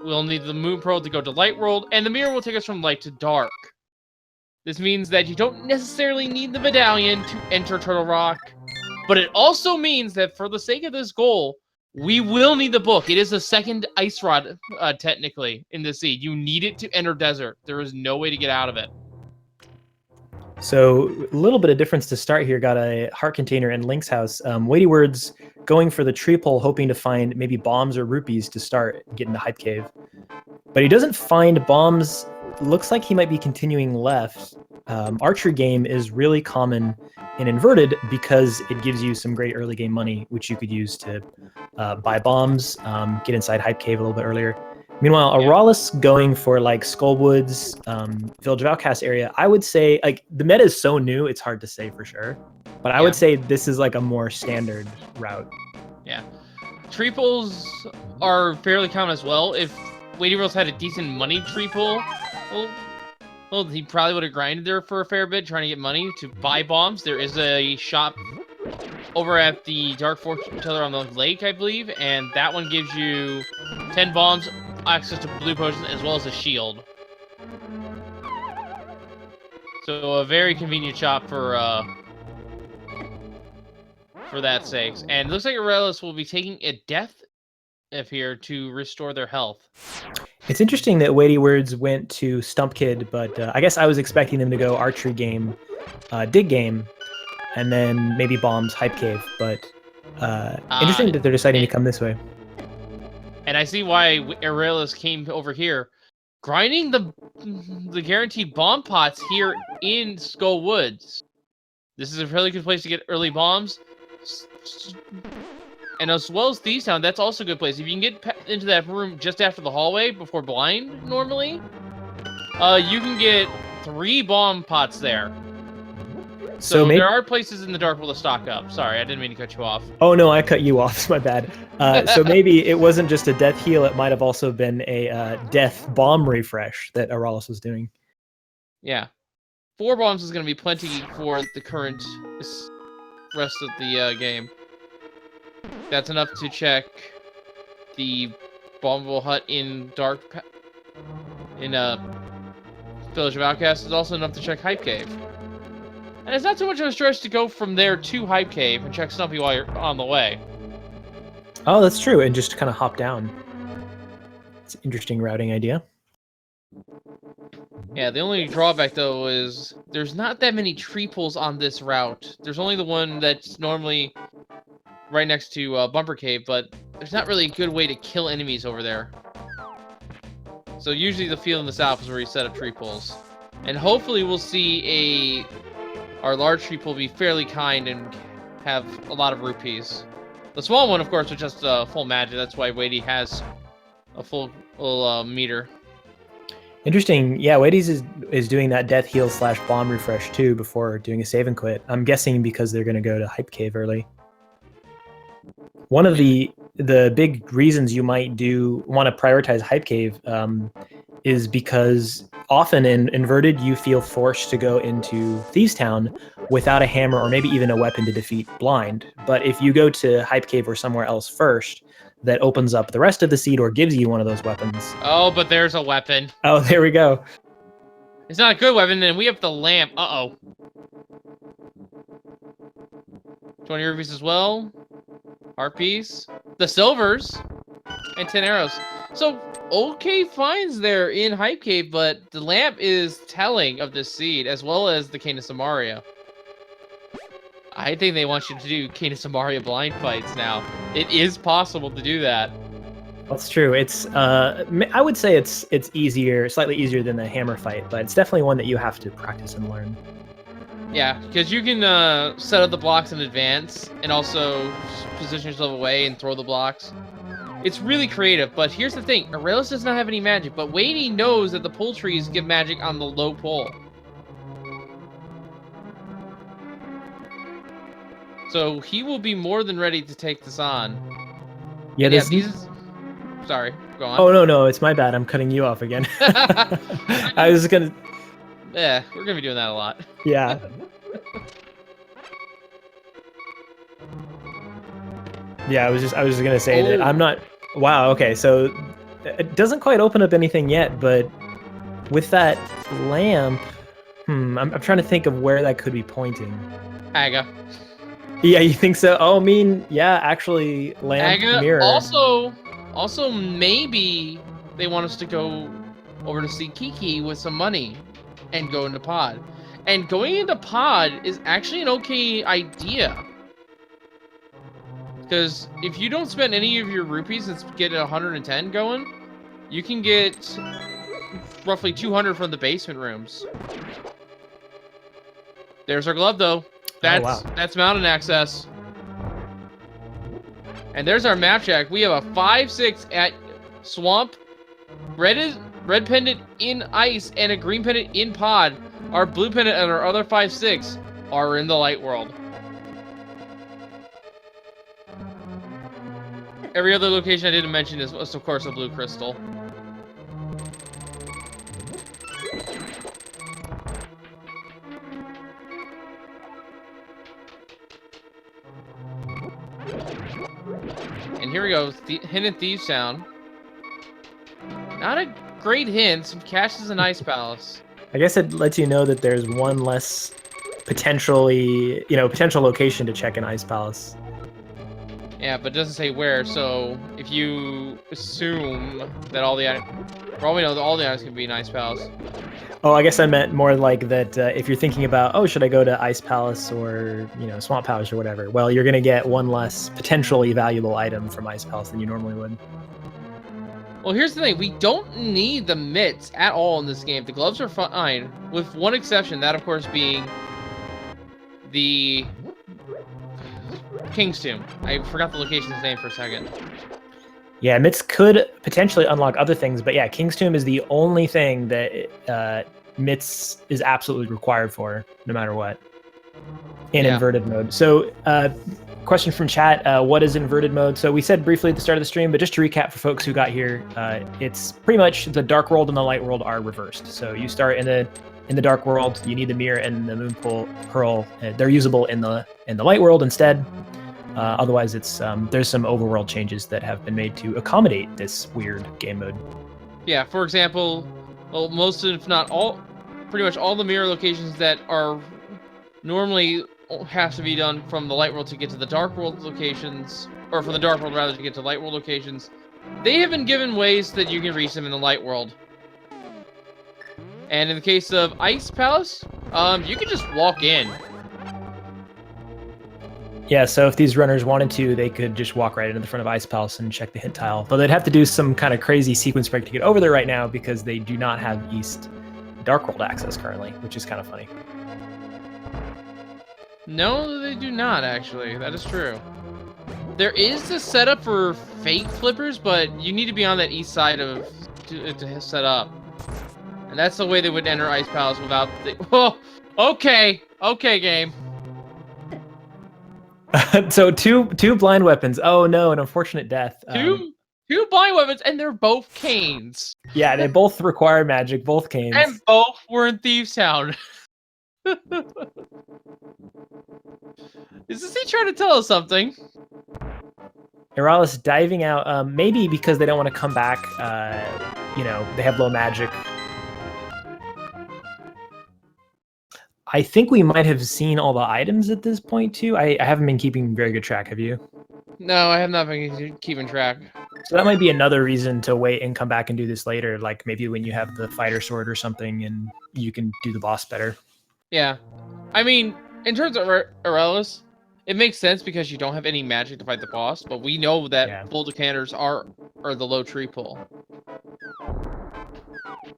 We'll need the Moon Pearl to go to Light World, and the Mirror will take us from light to dark. This means that you don't necessarily need the medallion to enter Turtle Rock, but it also means that for the sake of this goal, we will need the book. It is the second ice rod, technically, in the sea. You need it to enter Desert. There is no way to get out of it. So a little bit of difference to start here. Got a heart container in Link's house. WeightyWords going for the tree pole, hoping to find maybe bombs or rupees to start getting to Hype Cave. But he doesn't find bombs. Looks like he might be continuing left. Archery game is really common in Inverted because it gives you some great early game money, which you could use to buy bombs, get inside Hype Cave a little bit earlier. Meanwhile, Aeralis going for like Skullwoods, Village of Outcast area, I would say like the meta is so new, it's hard to say for sure. But I would say this is like a more standard route. Yeah. Tree pulls are fairly common as well. If WeightyWords had a decent money tree pull, well, he probably would have grinded there for a fair bit, trying to get money to buy bombs. There is a shop over at the Dark Fortune Teller on the lake, I believe, and that one gives you 10 bombs, access to blue potions, as well as a shield. So a very convenient shop for that sake. And it looks like Aeralis will be taking a death if here to restore their health. It's interesting that WeightyWords went to Stump Kid, but I guess I was expecting them to go archery game, dig game, and then maybe bombs, Hype Cave. But interesting that they're deciding to come this way. And I see why Aeralis came over here. Grinding the guaranteed bomb pots here in Skull Woods. This is a really good place to get early bombs. And as well as Thieves Town, that's also a good place. If you can get into that room just after the hallway, before blind, normally, you can get 3 bomb pots there. So maybe there are places in the dark world to stock up. Sorry, I didn't mean to cut you off. Oh no, I cut you off. It's my bad. So maybe it wasn't just a death heal. It might have also been a death bomb refresh that Aeralis was doing. Yeah. 4 bombs is going to be plenty for the current rest of the game. That's enough to check the bombable hut in Village of Outcasts. It's also enough to check Hype Cave. And it's not too much of a stretch to go from there to Hype Cave and check Stumpy while you're on the way. Oh, that's true. And just kind of hop down. It's an interesting routing idea. Yeah, the only drawback, though, is there's not that many tree pulls on this route. There's only the one that's normally right next to Bumper Cave, but there's not really a good way to kill enemies over there. So usually the field in the south is where you set up tree pulls. And hopefully we'll see our large tree pull be fairly kind and have a lot of rupees. The small one, of course, with just full magic. That's why Weighty has a full meter. Interesting. Yeah, Weighty's is doing that death heal / bomb refresh too before doing a save and quit. I'm guessing because they're going to go to Hype Cave early. One of the big reasons you might want to prioritize Hype Cave is because often in Inverted you feel forced to go into Thieves Town without a hammer or maybe even a weapon to defeat blind. But if you go to Hype Cave or somewhere else first, that opens up the rest of the seed or gives you one of those weapons. Oh, but there's a weapon. Oh, there we go. It's not a good weapon, and we have the lamp. Uh-oh. 20 rupees as well. Heart piece. The silvers. And 10 arrows. So, okay finds there in Hype Cave, but the lamp is telling of this seed, as well as the Cane of Samaria. I think they want you to do Cane of Samaria blind fights now. It is possible to do that. That's true. It's I would say it's easier, slightly easier than the hammer fight, but it's definitely one that you have to practice and learn. Yeah, because you can set up the blocks in advance and also position yourself away and throw the blocks. It's really creative, but here's the thing. Aeralis does not have any magic, but Weighty knows that the pull trees give magic on the low pull. So he will be more than ready to take this on. Yeah, Sorry, go on. Oh, no, it's my bad. I'm cutting you off again. I was gonna... Yeah, we're gonna be doing that a lot. Yeah. Yeah, I was just gonna say that I'm not... Wow, okay, so it doesn't quite open up anything yet, but with that lamp, I'm trying to think of where that could be pointing. Aga. Yeah, you think so? Oh, I mean, yeah, actually, lamp, Aga. mirror. Also, maybe they want us to go over to see Kiki with some money and go into pod. And going into pod is actually an okay idea. Because if you don't spend any of your rupees and get 110 going, you can get roughly 200 from the basement rooms. There's our glove, though. That's mountain access. And there's our map check. We have a 5-6 at Swamp. Red pendant in ice and a green pendant in pod. Our blue pendant and our other 5-6 are in the light world. Every other location I didn't mention is, of course, a blue crystal. And here we go, hint at Thieves Town. Not a great hint. Some caches in Ice Palace. I guess it lets you know that there's one less potential location to check in Ice Palace. Yeah, but it doesn't say where, so if you assume that all the items... For all we know, all the items can be in Ice Palace. Oh, I guess I meant more like that if you're thinking about, oh, should I go to Ice Palace or, Swamp Palace or whatever? Well, you're going to get one less potentially valuable item from Ice Palace than you normally would. Well, here's the thing. We don't need the mitts at all in this game. The gloves are fine, with one exception, that, of course, being the King's Tomb. I forgot the location's name for a second. Yeah, mitts could potentially unlock other things, but yeah, King's Tomb is the only thing that mitts is absolutely required for, no matter what, in inverted mode. So, question from chat, what is inverted mode? So we said briefly at the start of the stream, but just to recap for folks who got here, it's pretty much the dark world and the light world are reversed. So you start in the dark world, you need the mirror and the moon pearl. They're usable in the light world instead. Otherwise, it's there's some overworld changes that have been made to accommodate this weird game mode. Yeah, for example, well, most if not all, pretty much all the mirror locations that are normally have to be done from the light world to get to the dark world locations, or from the dark world rather to get to light world locations, they have been given ways that you can reach them in the light world. And in the case of Ice Palace, you can just walk in. Yeah, so if these runners wanted to, they could just walk right into the front of Ice Palace and check the hint tile. But they'd have to do some kind of crazy sequence break to get over there right now because they do not have East Dark World access currently, which is kind of funny. No, they do not, actually. That is true. There is the setup for fake flippers, but you need to be on that east side to set up. And that's the way they would enter Ice Palace without the... Oh, okay. Okay, game. So two blind weapons. Oh no, an unfortunate death. Two blind weapons, and they're both canes. Yeah, they both require magic, both canes. And both were in Thieves Town. Is this he trying to tell us something? Aeralis diving out, maybe because they don't want to come back. They have low magic. I think we might have seen all the items at this point, too. I haven't been keeping very good track. Have you? No, I have not been keeping track. So that might be another reason to wait and come back and do this later, like maybe when you have the fighter sword or something and you can do the boss better. Yeah. I mean, in terms of Aeralis, it makes sense because you don't have any magic to fight the boss, but we know that full decanters are the low tree pull.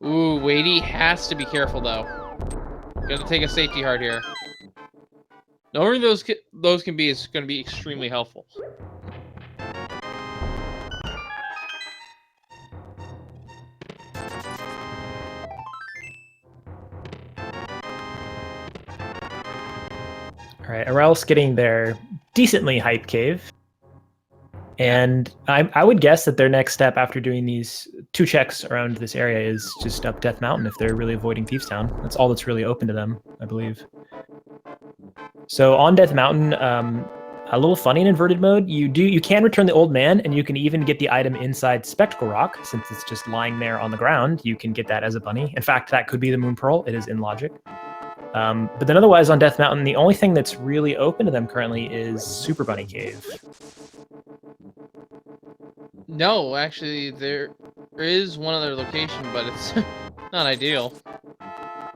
Ooh, Weighty has to be careful, though. Gonna take a safety heart here. Knowing those can be is going to be extremely helpful. All right, Aeralis getting their decently hype cave. And I would guess that their next step after doing these 2 checks around this area is just up Death Mountain if they're really avoiding Thieves Town. That's all that's really open to them, I believe. So on Death Mountain, A little funny in inverted mode. You can return the old man, and you can even get the item inside Spectacle Rock, since it's just lying there on the ground. You can get that as a bunny. In fact, that could be the Moon Pearl. It is in logic. But then otherwise on Death Mountain, the only thing that's really open to them currently is Super Bunny Cave. No, actually, there is one other location, but it's not ideal.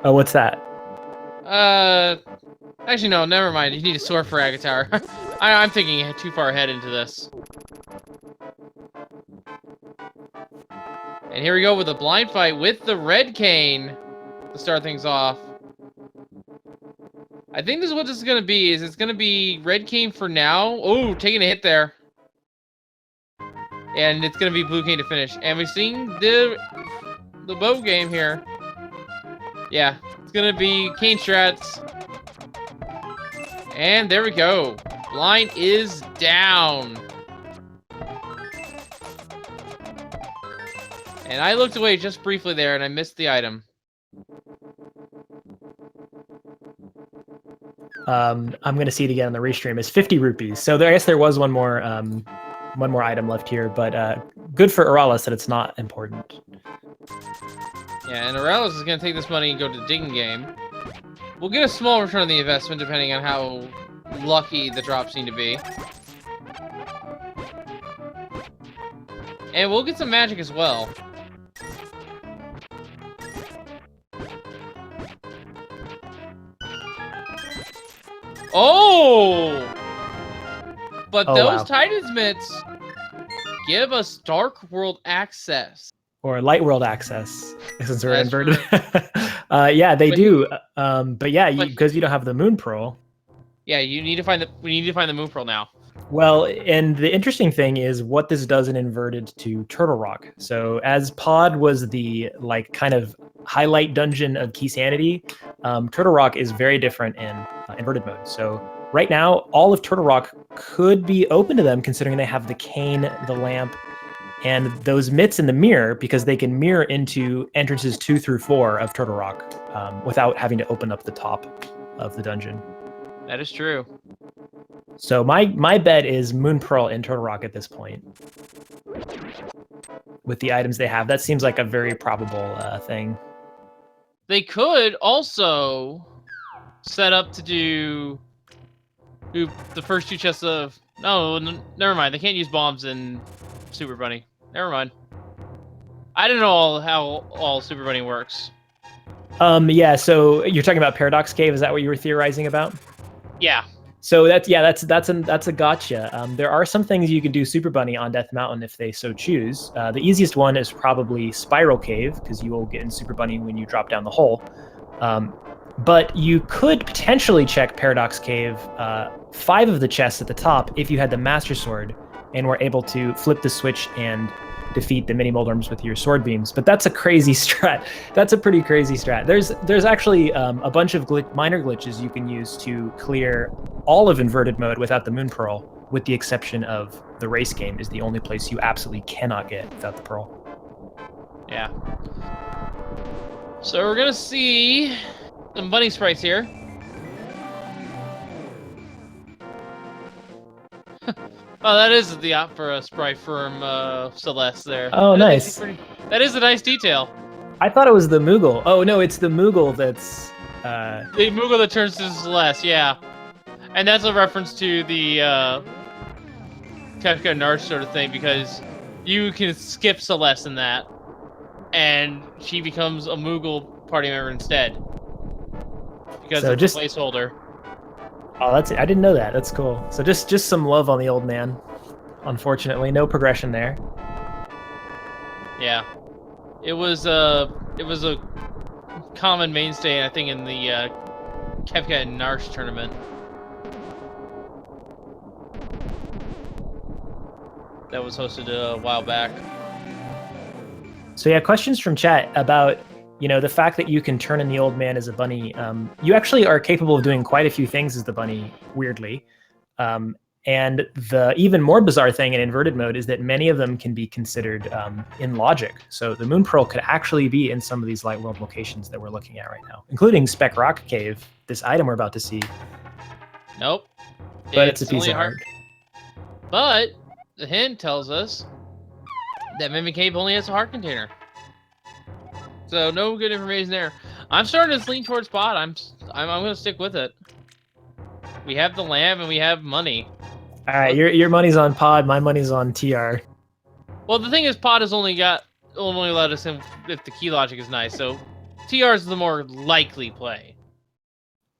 Oh, what's that? Actually, no, never mind. You need a sword for Agatar. I'm thinking too far ahead into this. And here we go with a blind fight with the Red Cane to start things off. I think this is what this is going to be. It's going to be Red Cane for now. Oh, taking a hit there. And it's going to be Blue Cane to finish. And we're seeing the bow game here. Yeah, it's going to be Cane strats. And there we go. Blind is down. And I looked away just briefly there, and I missed the item. I'm going to see it again on the restream. It's 50 rupees. So I guess there was one more item left here, but good for Aeralis that it's not important. Yeah, and Aeralis is going to take this money and go to the digging game. We'll get a small return on the investment depending on how lucky the drops seem to be. And we'll get some magic as well. Oh! But those Titan's mitts give us Dark World access. Or Light World access, since we're inverted. Yeah, they do. But yeah, because you don't have the Moon Pearl. Yeah, we need to find the Moon Pearl now. Well, and the interesting thing is what this does in inverted to Turtle Rock. So as Pod was the kind of highlight dungeon of Key Sanity, Turtle Rock is very different in inverted mode. So right now, all of Turtle Rock could be open to them, considering they have the cane, the lamp, and those mitts in the mirror, because they can mirror into entrances 2 through 4 of Turtle Rock without having to open up the top of the dungeon. That is true. So my bet is Moon Pearl in Turtle Rock at this point. With the items they have, that seems like a very probable thing. They could also set up to do the first 2 chests of... No, never mind. They can't use bombs in Super Bunny. Never mind. I don't know how all Super Bunny works. Yeah, so you're talking about Paradox Cave, is that what you were theorizing about? Yeah. So that's a gotcha. There are some things you can do Super Bunny on Death Mountain if they so choose. The easiest one is probably Spiral Cave, because you will get in Super Bunny when you drop down the hole. But you could potentially check Paradox Cave 5 of the chests at the top if you had the Master Sword and were able to flip the switch and defeat the mini Moldorms with your sword beams. But that's a crazy strat. That's a pretty crazy strat. There's actually a bunch of minor glitches you can use to clear all of inverted mode without the Moon Pearl, with the exception of the race game is the only place you absolutely cannot get without the Pearl. Yeah. So we're gonna see some bunny sprites here. Oh, that is the opera sprite from Celeste there. Oh, nice. That is a nice detail. I thought it was the Moogle. Oh, no, it's the Moogle that's... The Moogle that turns to Celeste, yeah. And that's a reference to the Kefka and Narsh sort of thing, because you can skip Celeste in that, and she becomes a Moogle party member instead. Because it's a placeholder. Oh, that's it. I didn't know that. That's cool. So just some love on the old man. Unfortunately, no progression there. Yeah, it was a common mainstay, I think, in the Kefka and Narsh tournament. That was hosted a while back. So yeah, questions from chat about the fact that you can turn in the old man as a bunny. You actually are capable of doing quite a few things as the bunny, weirdly. And the even more bizarre thing in inverted mode is that many of them can be considered in logic. So the Moon Pearl could actually be in some of these Light World locations that we're looking at right now, including Spec Rock Cave, this item we're about to see. Nope. But it's a piece of art. But the hint tells us that Mimic Cave only has a heart container. So no good information there. I'm starting to lean towards Pod. I'm gonna stick with it. We have the lamb and we have money. All right, your money's on Pod. My money's on TR. Well, the thing is, Pod has only let us in if the key logic is nice. So TR is the more likely play.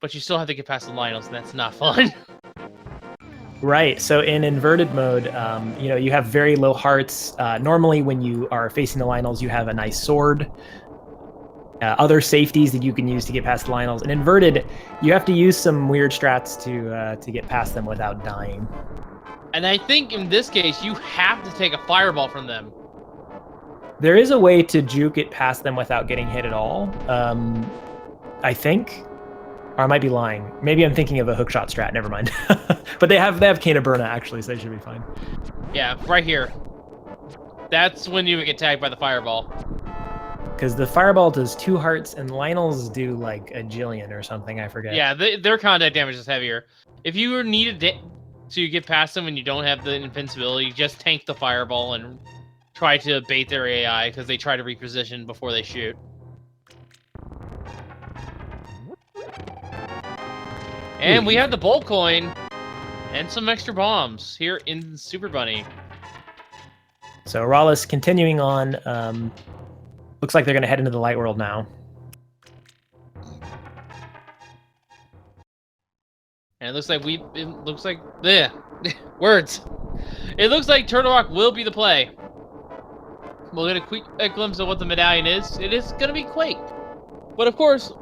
But you still have to get past the Lionels, and that's not fun. Right. So in inverted mode, you have very low hearts. Normally, when you are facing the Lionels, you have a nice sword. Other safeties that you can use to get past the Lionels. In inverted, you have to use some weird strats to get past them without dying. And I think in this case, you have to take a fireball from them. There is a way to juke it past them without getting hit at all. I think. Or I might be lying. Maybe I'm thinking of a hookshot strat. Never mind. But they have Cane of Burna, actually, so they should be fine. Yeah, right here. That's when you get tagged by the fireball. Because the fireball does 2 hearts, and Lionels do like a jillion or something. I forget. Yeah, their contact damage is heavier. If you needed to get past them and you don't have the invincibility, just tank the fireball and try to bait their AI because they try to reposition before they shoot. And we have the bolt coin and some extra bombs here in Super Bunny. So Aeralis continuing on. Looks like they're going to head into the light world now. And it looks like words. It looks like Turtle Rock will be the play. We'll get a quick glimpse of what the medallion is. It is going to be Quake. But of course,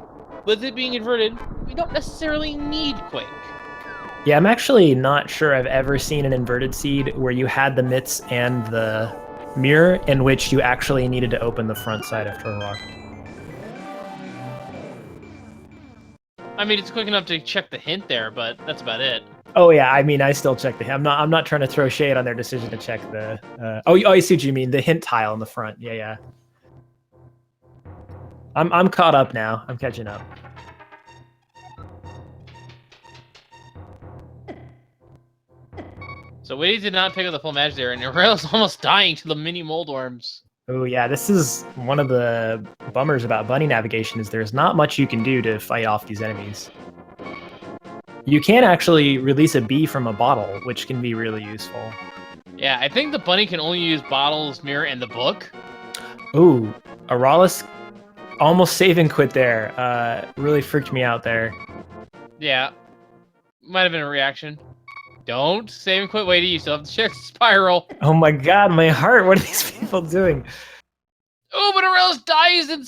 with it being inverted, we don't necessarily need Quake. Yeah, I'm actually not sure I've ever seen an inverted seed where you had the mitts and the mirror in which you actually needed to open the front side of Turtle Rock. I mean, it's quick enough to check the hint there, but that's about it. Oh yeah, I mean, I still check the hint. I'm not trying to throw shade on their decision to check the. Oh, I see what you mean. The hint tile in the front. Yeah. I'm caught up now. I'm catching up. So Weighty did not pick up the full magic there, and Aeralis almost dying to the mini mold worms. Oh yeah, this is one of the bummers about bunny navigation is there's not much you can do to fight off these enemies. You can actually release a bee from a bottle, which can be really useful. Yeah, I think the bunny can only use bottles, mirror, and the book. Ooh, Aeralis almost save and quit there. Really freaked me out there. Yeah, might have been a reaction. Don't save and quit, Weighty. You still have to check the spiral. Oh my god, my heart! What are these people doing? Oh, but Aeralis dies in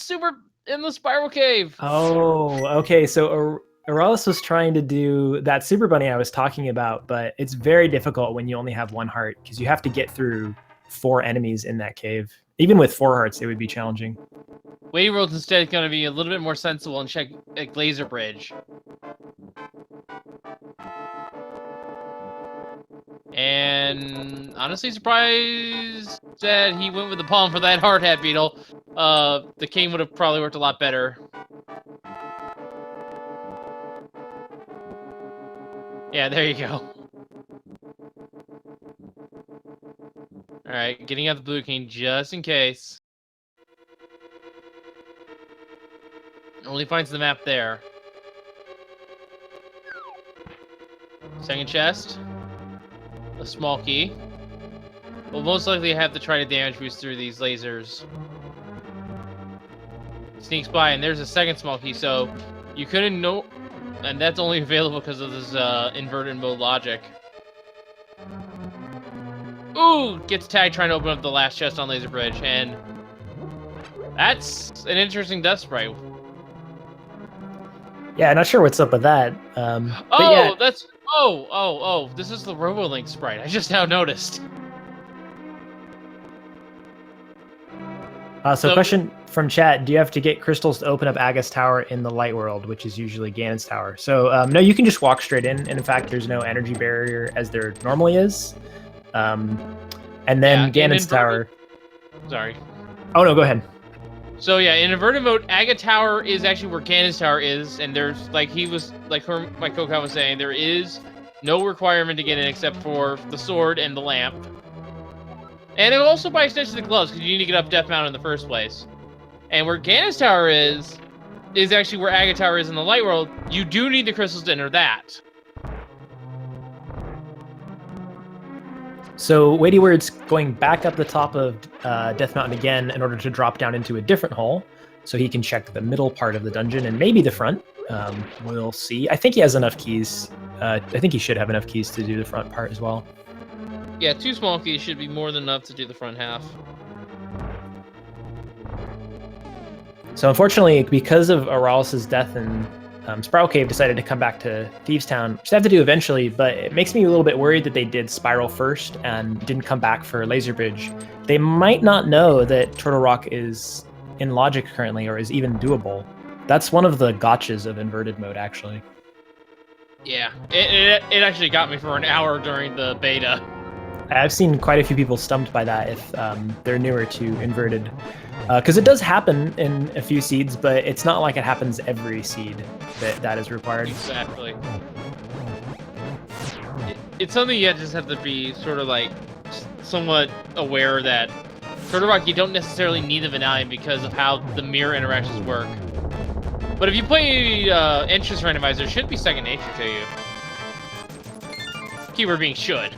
the spiral cave. Oh, okay. So Aeralis was trying to do that Super Bunny I was talking about, but it's very difficult when you only have 1 heart because you have to get through 4 enemies in that cave. Even with 4 hearts, it would be challenging. WeightyWords instead is going to be a little bit more sensible and check a Glazer Bridge. And honestly surprised that he went with the palm for that hard hat beetle. The king would have probably worked a lot better. Yeah, there you go. Alright, getting out the blue king just in case. Only finds the map there. Second chest. A small key. We'll most likely have to try to damage boost through these lasers. Sneaks by, and there's a second small key, so you couldn't know... And that's only available because of this inverted mode logic. Ooh! Gets tagged trying to open up the last chest on Laser Bridge, and... That's an interesting death sprite. Yeah, not sure what's up with that. Oh, yeah. that's... Oh, this is the Robolink sprite. I just now noticed. So question from chat, do you have to get crystals to open up Aga's Tower in the light world, which is usually Ganon's Tower? So no, you can just walk straight in. And in fact, there's no energy barrier as there normally is. And then Ganon's Tower... Sorry. Oh, no, go ahead. So yeah, in inverted mode, Aga Tower is actually where Ganon's Tower is, and there's, like he was, like my co-co was saying, there is No requirement to get in except for the sword and the lamp. And it also by extension the gloves, because you need to get up Death Mountain in the first place. And where Ganon's Tower is actually where Agate Tower is in the Light World. You do need the crystals to enter that. So WeightyWords going back up the top of Death Mountain again in order to drop down into a different hole, so he can check the middle part of the dungeon and maybe the front. We'll see. I think he has enough keys. I think he should have enough keys to do the front part as well. Yeah, 2 small keys should be more than enough to do the front half. So unfortunately, because of Aeralis' death and Spiral Cave decided to come back to Thieves Town, which they have to do eventually, but it makes me a little bit worried that they did Spiral first and didn't come back for Laser Bridge. They might not know that Turtle Rock is in logic currently or is even doable. That's one of the gotchas of inverted mode, actually. Yeah, it actually got me for an hour during the beta. I've seen quite a few people stumped by that if they're newer to inverted. Because it does happen in a few seeds, but it's not like it happens every seed that is required. Exactly. It's something you just have to be sort of like somewhat aware that Turtle Rock, you don't necessarily need the Vanillion because of how the mirror interactions work. But if you play Entrance Randomizer, it should be second nature to you. Keyword being should.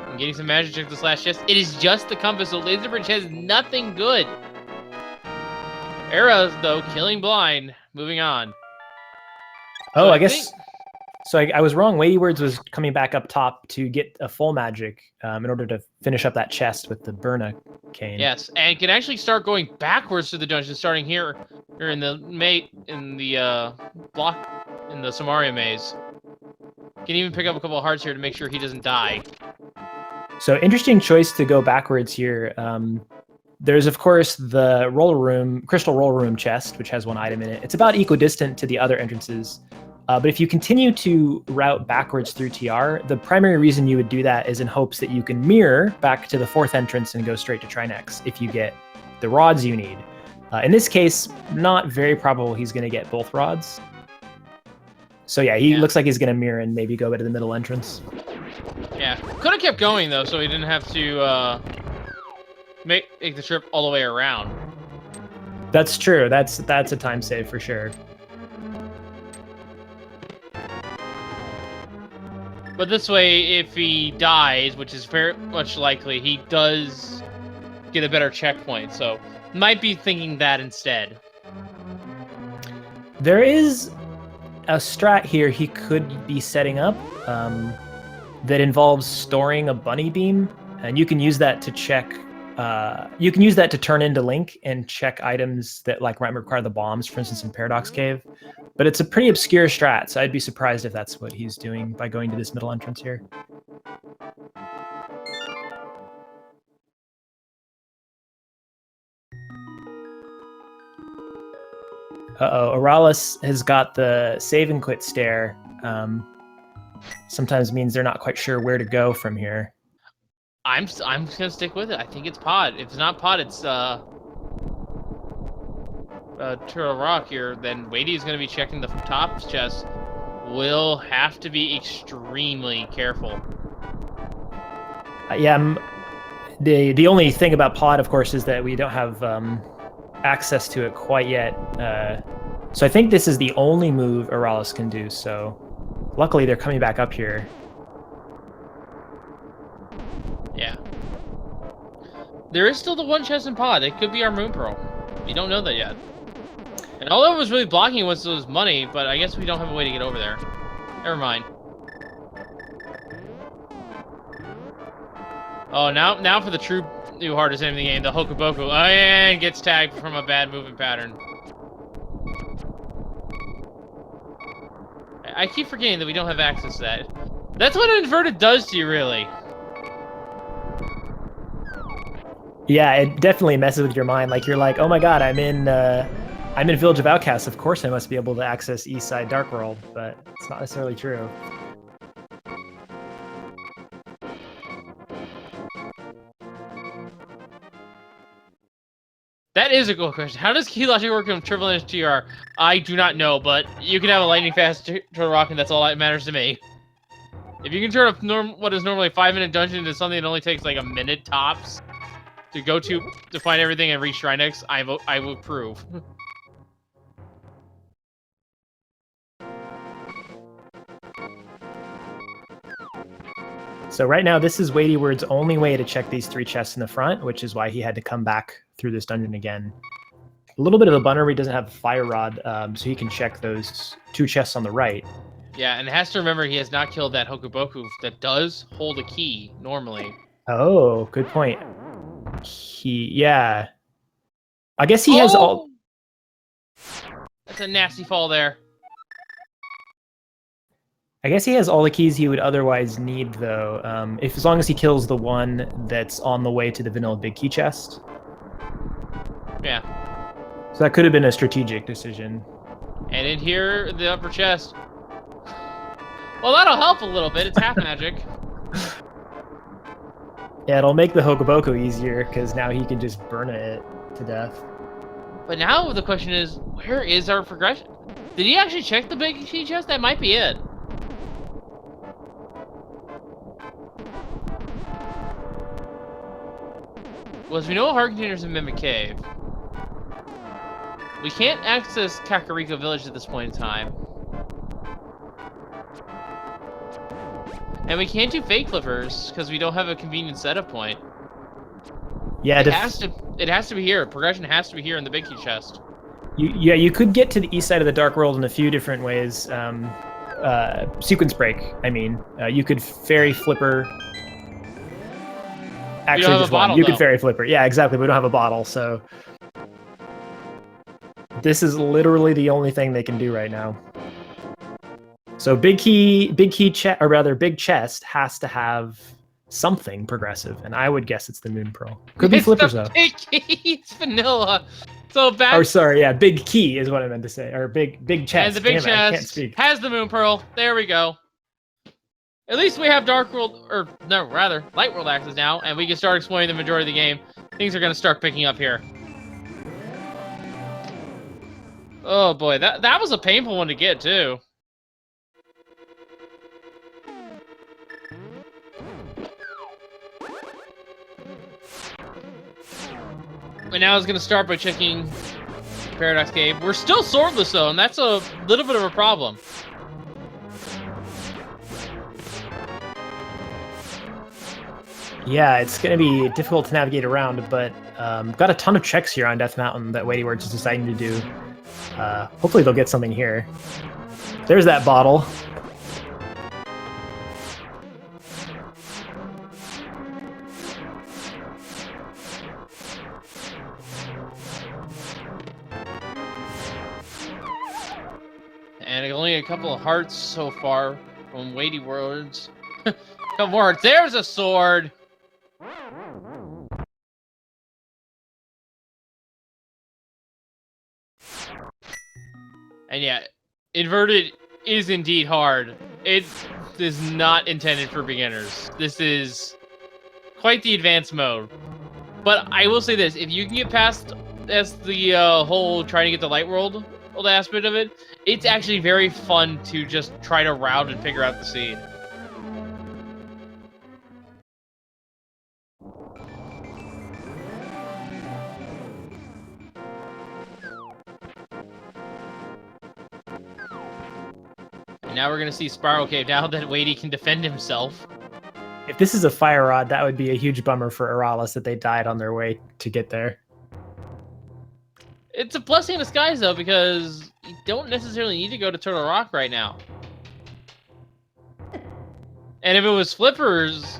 I'm getting some magic check this last chest. It is just the compass, so Laser Bridge has nothing good. Aeralis, though, killing blind. Moving on. Oh, So I guess... So I was wrong. WeightyWords was coming back up top to get a full magic in order to finish up that chest with the Burna cane. Yes, and can actually start going backwards through the dungeon, starting here in the block in the Samaria maze. Can even pick up a couple of hearts here to make sure he doesn't die. So interesting choice to go backwards here. There's of course the crystal roller room chest, which has 1 item in it. It's about equidistant to the other entrances. But if you continue to route backwards through TR, the primary reason you would do that is in hopes that you can mirror back to the 4th entrance and go straight to Trinex if you get the rods you need. In this case, not very probable he's going to get both rods. So yeah, he looks like he's going to mirror and maybe go to the middle entrance. Yeah, could have kept going though, so he didn't have to make the trip all the way around. That's true. That's a time save for sure. But this way, if he dies, which is very much likely, he does get a better checkpoint. So, might be thinking that instead. There is a strat here he could be setting up that involves storing a bunny beam, and you can use that to check. You can use that to turn into Link and check items that like might require the bombs, for instance, in Paradox Cave. But it's a pretty obscure strat, so I'd be surprised if that's what he's doing by going to this middle entrance here. Uh-oh, Aeralis has got the save and quit stare. Sometimes means they're not quite sure where to go from here. I'm just gonna stick with it. I think it's Pod. If it's not Pod, it's Turtle Rock here. Then Weighty is gonna be checking the top chest. Will have to be extremely careful. Yeah, the only thing about Pod, of course, is that we don't have access to it quite yet. So I think this is the only move Aeralis can do. So luckily they're coming back up here. Yeah. There is still the 1 chest in Pod. It could be our Moon Pearl. We don't know that yet. And all that was really blocking was money, but I guess we don't have a way to get over there. Never mind. Oh, now for the true new hardest enemy in the game, the Hokuboku. And gets tagged from a bad movement pattern. I keep forgetting that we don't have access to that. That's what inverted does to you, really. Yeah, it definitely messes with your mind. Like you're like, oh my god, I'm in Village of Outcasts. Of course, I must be able to access Eastside Dark World, but it's not necessarily true. That is a cool question. How does key logic work in triple HTR? I do not know, but you can have a lightning fast turtle rock, and that's all that matters to me. If you can turn what is normally a 5-minute dungeon into something that only takes like a minute tops to go to find everything and reach Shrine X, I will approve. So right now, this is WeightyWords' only way to check these 3 chests in the front, which is why he had to come back through this dungeon again. A little bit of a bummer, he doesn't have a fire rod, so he can check those 2 chests on the right. Yeah, and has to remember he has not killed that Hokuboku that does hold a key normally. Oh, good point. Yeah. I guess he has all... That's a nasty fall there. I guess he has all the keys he would otherwise need, though, as long as he kills the one that's on the way to the vanilla big key chest. Yeah. So that could have been a strategic decision. And in here, the upper chest. Well, that'll help a little bit. It's half magic. Yeah, it'll make the Hokuboku easier, because now he can just burn it to death. But now the question is, where is our progression? Did he actually check the big key chest? That might be it. Well, as we know, heart containers in Mimic Cave. We can't access Kakariko Village at this point in time. And we can't do fake flippers, because we don't have a convenient setup point. Yeah, it has to be here. Progression has to be here in the big key chest. You could get to the east side of the Dark World in a few different ways. Sequence break, I mean. You could fairy flipper... Actually, just one. You could fairy flipper. Yeah, exactly. We don't have a bottle, so this is literally the only thing they can do right now. So big chest, or rather, big chest has to have something progressive, and I would guess it's the Moon Pearl. Could be flippers though. Big key, it's vanilla. So back. Or sorry, yeah, big key is what I meant to say, or big chest. And the big chest has the Moon Pearl. There we go. At least we have Dark World, or no, rather, Light World access now, and we can start exploring the majority of the game. Things are going to start picking up here. Oh boy, that was a painful one to get, too. And now it's going to start by checking Paradox Cave. We're still swordless, though, and that's a little bit of a problem. Yeah, it's going to be difficult to navigate around, but got a ton of checks here on Death Mountain that WeightyWords is deciding to do. Hopefully they'll get something here. There's that bottle. And only a couple of hearts so far from WeightyWords. Couple more hearts. There's a sword! And yeah, inverted is indeed hard. It is not intended for beginners. This is quite the advanced mode. But I will say this, if you can get past the whole trying to get the light world aspect of it, it's actually very fun to just try to route and figure out the seed. Now we're going to see Spiral Cave now that Weighty can defend himself. If this is a fire rod, that would be a huge bummer for Aeralis that they died on their way to get there. It's a blessing in disguise, though, because you don't necessarily need to go to Turtle Rock right now. And if it was flippers,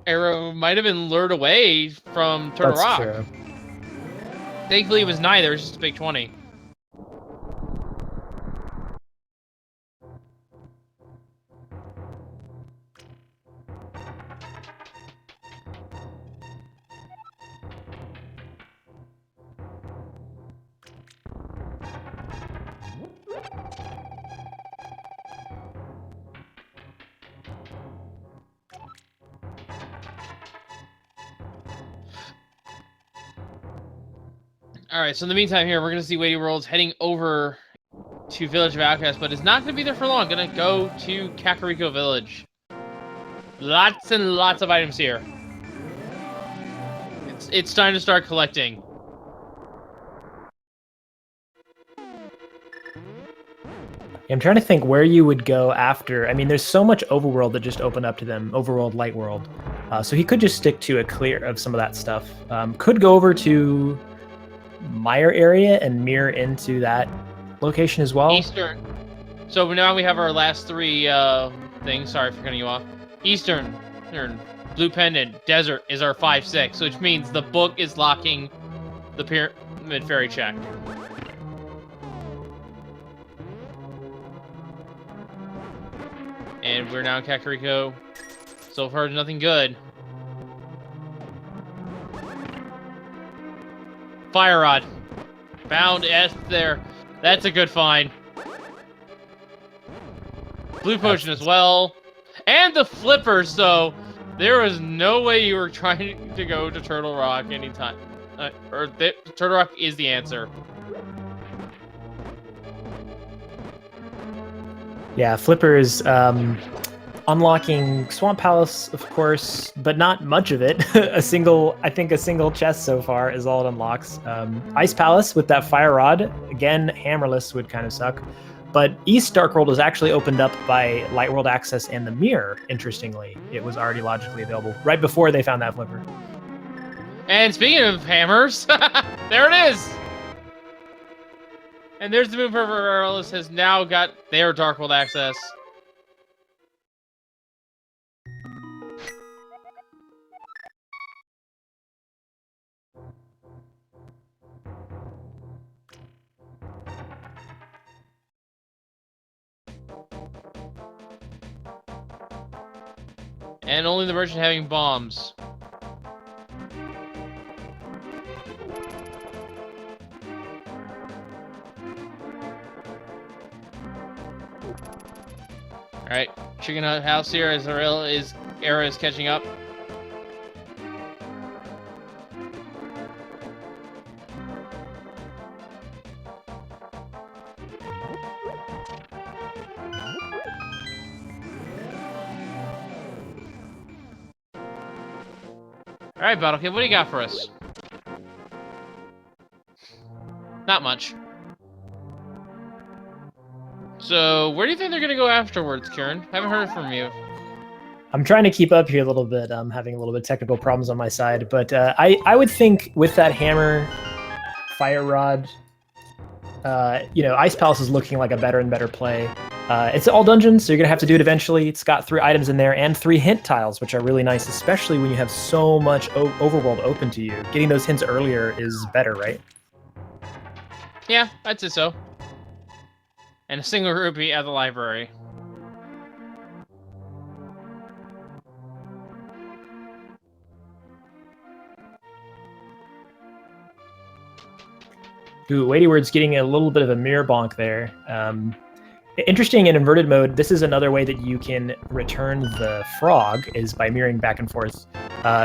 Arrow might have been lured away from Turtle Rock. True. Thankfully, it was neither. It's just a big 20. All right, so in the meantime here, we're going to see WeightyWords heading over to Village of Outcasts, but it's not going to be there for long. Going to go to Kakariko Village. Lots and lots of items here. It's time to start collecting. I'm trying to think where you would go after. I mean, there's so much overworld that just opened up to them, overworld, light world. So he could just stick to a clear of some of that stuff. Could go over to Meyer area and mirror into that location as well. Eastern. So now we have our last three things. Sorry for cutting you off. Eastern, Blue Pendant, Desert is our 5-6, which means the book is locking the Pyramid Fairy check. And we're now in Kakariko. So far, nothing good. Fire Rod. Found S there. That's a good find. Blue Potion as well. And the Flipper, so there was no way you were trying to go to Turtle Rock anytime. Turtle Rock is the answer. Yeah, Flipper is unlocking Swamp Palace, of course, but not much of it. I think a single chest so far is all it unlocks. Ice Palace with that Fire Rod, again, hammerless would kind of suck. But East Dark World was actually opened up by Light World Access and the Mirror, interestingly. It was already logically available, right before they found that Flipper. And speaking of hammers, there it is! And there's the Moon Purple Aeralis has now got their Dark World access. And only the merchant having bombs. Alright, Chicken Hut House here as Era is catching up. Alright, Battle Kid, what do you got for us? Not much. So, where do you think they're going to go afterwards, Kieran? Haven't heard from you. I'm trying to keep up here a little bit. I'm having a little bit of technical problems on my side, but I would think with that hammer, Fire Rod, Ice Palace is looking like a better and better play. It's all dungeons, so you're gonna have to do it eventually. It's got 3 items in there and 3 hint tiles, which are really nice, especially when you have so much overworld open to you. Getting those hints earlier is better, right? Yeah, I'd say so. And a single rupee at the library. Ooh, WeightyWords getting a little bit of a mirror bonk there. Interesting in inverted mode, this is another way that you can return the frog, is by mirroring back and forth.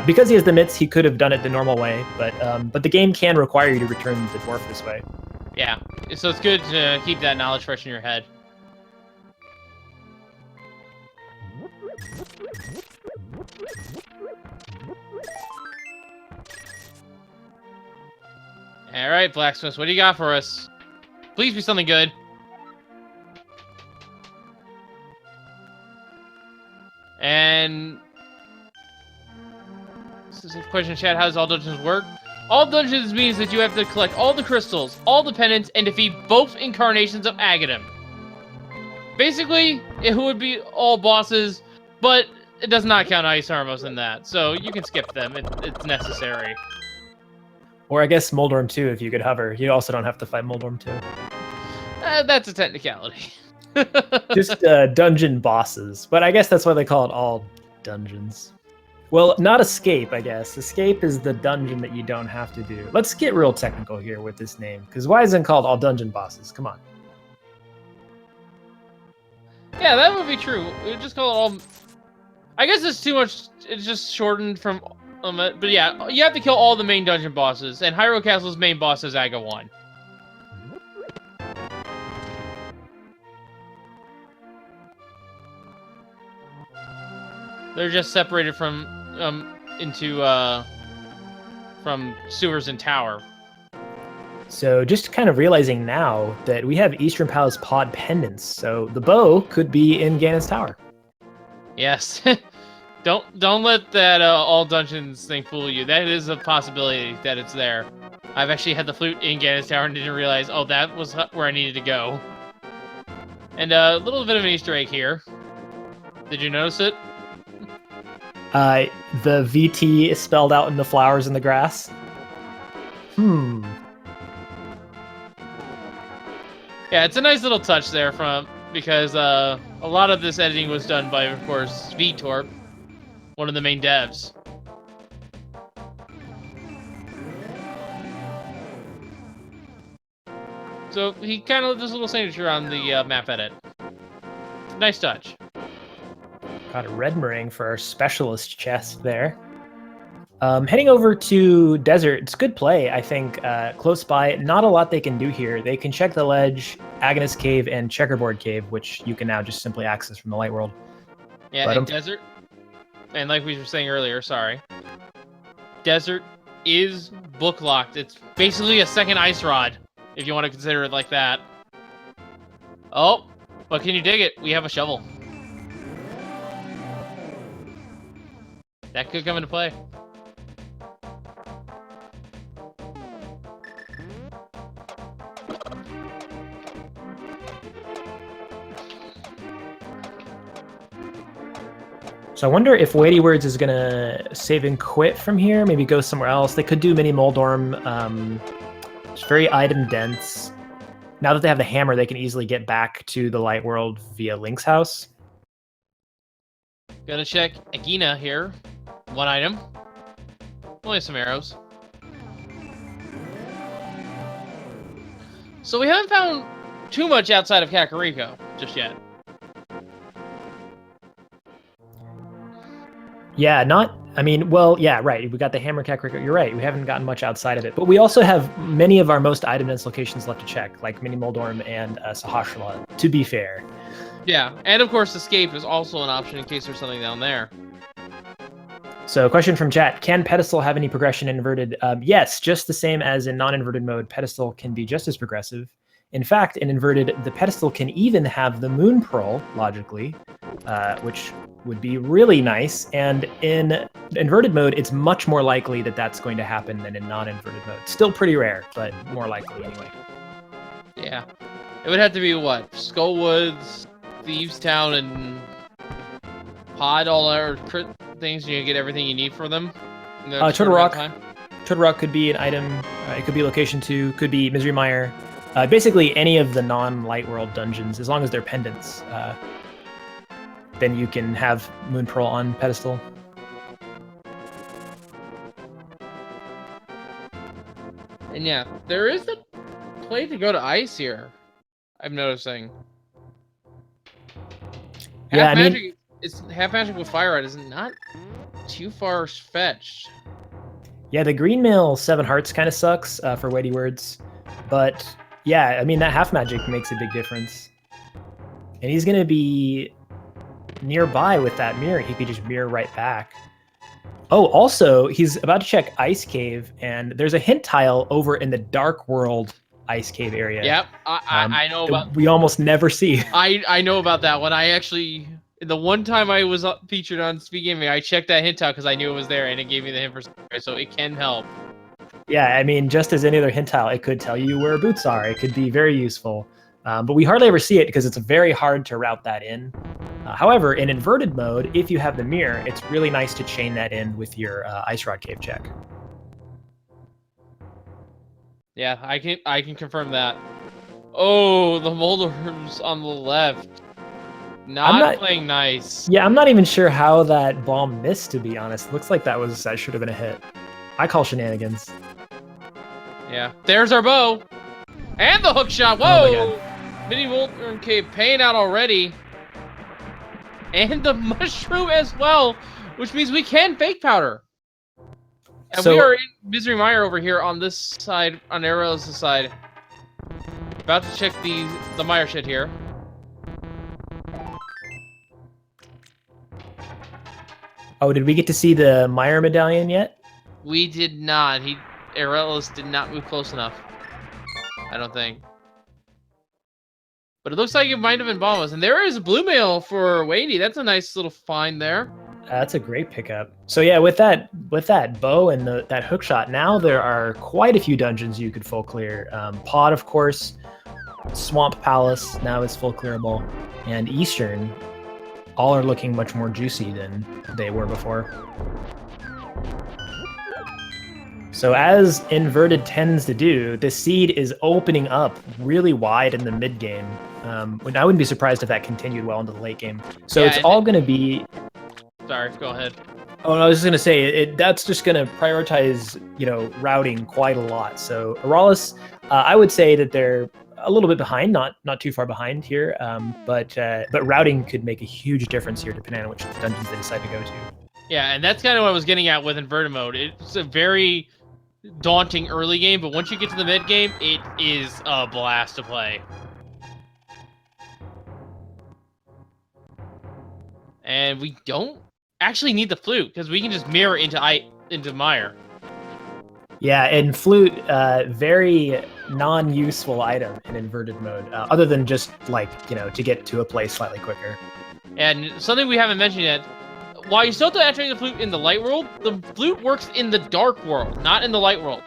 Because he has the mitts, he could have done it the normal way, but the game can require you to return the dwarf this way. Yeah, so it's good to keep that knowledge fresh in your head. Alright, Blacksmiths, what do you got for us? Please be something good. And this is a question in chat, how does all dungeons work? All dungeons means that you have to collect all the crystals, all the pendants, and defeat both incarnations of Aghanim. Basically, it would be all bosses, but it does not count Ice Armos in that, so you can skip them. It's necessary. Or I guess Moldorm 2 if you could hover. You also don't have to fight Moldorm 2. That's a technicality. Just dungeon bosses. But I guess that's why they call it all dungeons. Well, not Escape, I guess. Escape is the dungeon that you don't have to do. Let's get real technical here with this name, because why isn't it called all dungeon bosses? Come on. Yeah, that would be true. We would just call it all... I guess it's too much... It's just shortened from But yeah, you have to kill all the main dungeon bosses, and Hyrule Castle's main boss is Aga 1. They're just separated from sewers and tower. So just kind of realizing now that we have Eastern Palace pod pendants, so the bow could be in Ganon's tower. Yes. Don't let that all dungeons thing fool you. That is a possibility that it's there. I've actually had the flute in Ganon's tower and didn't realize, oh, that was where I needed to go. And a little bit of an Easter egg here. Did you notice it? The VT is spelled out in the flowers in the grass. Yeah, it's a nice little touch there because a lot of this editing was done by, of course, VTorp, one of the main devs. So he kind of left his little signature on the map edit. Nice touch. Got a red meringue for our specialist chest there. Heading over to Desert, it's good play, I think. Close by, not a lot they can do here. They can check the ledge, Agonist Cave, and Checkerboard Cave, which you can now just simply access from the Light World. Yeah, and Desert, and like we were saying earlier, sorry, Desert is book locked. It's basically a second Ice Rod, if you want to consider it like that. Oh, but can you dig it? We have a shovel. That could come into play. So I wonder if WeightyWords is gonna save and quit from here, maybe go somewhere else. They could do Mini Moldorm. It's very item dense. Now that they have the hammer, they can easily get back to the Light World via Link's house. Gonna check Agina here. One item. Only some arrows. So we haven't found too much outside of Kakariko just yet. Yeah, yeah, right. We got the hammer Kakariko. You're right. We haven't gotten much outside of it. But we also have many of our most item dense locations left to check, like Mini Moldorm and Sahasrahla, to be fair. Yeah, and of course escape is also an option in case there's something down there. So question from chat, can pedestal have any progression in inverted? Yes, just the same as in non-inverted mode, pedestal can be just as progressive. In fact, in inverted, the pedestal can even have the moon pearl, logically, which would be really nice. And in inverted mode, it's much more likely that that's going to happen than in non-inverted mode. Still pretty rare, but more likely anyway. Yeah. It would have to be what? Skullwoods, Thieves Town, and Pod, all our things, you get everything you need for them. Turtle Rock could be an item. It could be location 2, could be Misery Mire. Basically any of the non-Light World dungeons, as long as they're pendants, then you can have Moon Pearl on pedestal. And yeah, there is a play to go to ice here, I'm noticing. Half magic with Fire Rod is not too far fetched. Yeah, the green mail 7 hearts kind of sucks for WeightyWords, but yeah, I mean, that half magic makes a big difference. And he's going to be nearby with that mirror. He could just mirror right back. Oh, also, he's about to check Ice Cave, and there's a hint tile over in the Dark World Ice Cave area. Yep, I know about. We almost never see. I know about that one. I actually, the one time I was featured on Speed Gaming, I checked that hint tile because I knew it was there, and it gave me the hint for so it can help. Yeah, I mean, just as any other hint tile, it could tell you where boots are. It could be very useful. But we hardly ever see it because it's very hard to route that in. However, in inverted mode, if you have the mirror, it's really nice to chain that in with your Ice Rod Cave check. Yeah, I can confirm that. Oh, the Moldorms on the left. Not playing nice. Yeah, I'm not even sure how that bomb missed, to be honest. Looks like that should have been a hit. I call shenanigans. Yeah. There's our bow. And the hook shot. Whoa! Mini Moldorm Cave paying out already. And the mushroom as well, which means we can fake powder. And So we are in Misery Mire over here on this side, on Aeralis' side. About to check the Mire shit here. oh, did we get to see the Meyer medallion yet? We did not. Aeralis did not move close enough. I don't think. But it looks like it might have been Bombas. And there is a blue mail for Weighty. That's a nice little find there. That's a great pickup. So yeah, with that bow and that hook shot, now there are quite a few dungeons you could full clear. Pod, of course, Swamp Palace now is full clearable, and Eastern, all are looking much more juicy than they were before. So as Inverted tends to do, the seed is opening up really wide in the mid game. I wouldn't be surprised if that continued well into the late game. So Yeah, it's all going to be. Sorry, go ahead. Oh, I was just going to say that's just going to prioritize, routing quite a lot. So Aeralis, I would say that they're a little bit behind, not too far behind here, but routing could make a huge difference here depending on which dungeons they decide to go to. Yeah, and that's kind of what I was getting at with Inverted mode. It's a very daunting early game, but once you get to the mid game, it is a blast to play. And we don't actually need the flute because we can just mirror into Mire. Yeah, and flute, very non-useful item in Inverted mode, other than just to get to a place slightly quicker. And something we haven't mentioned yet, while you're still activating the flute in the light world, the flute works in the dark world, not in the light world.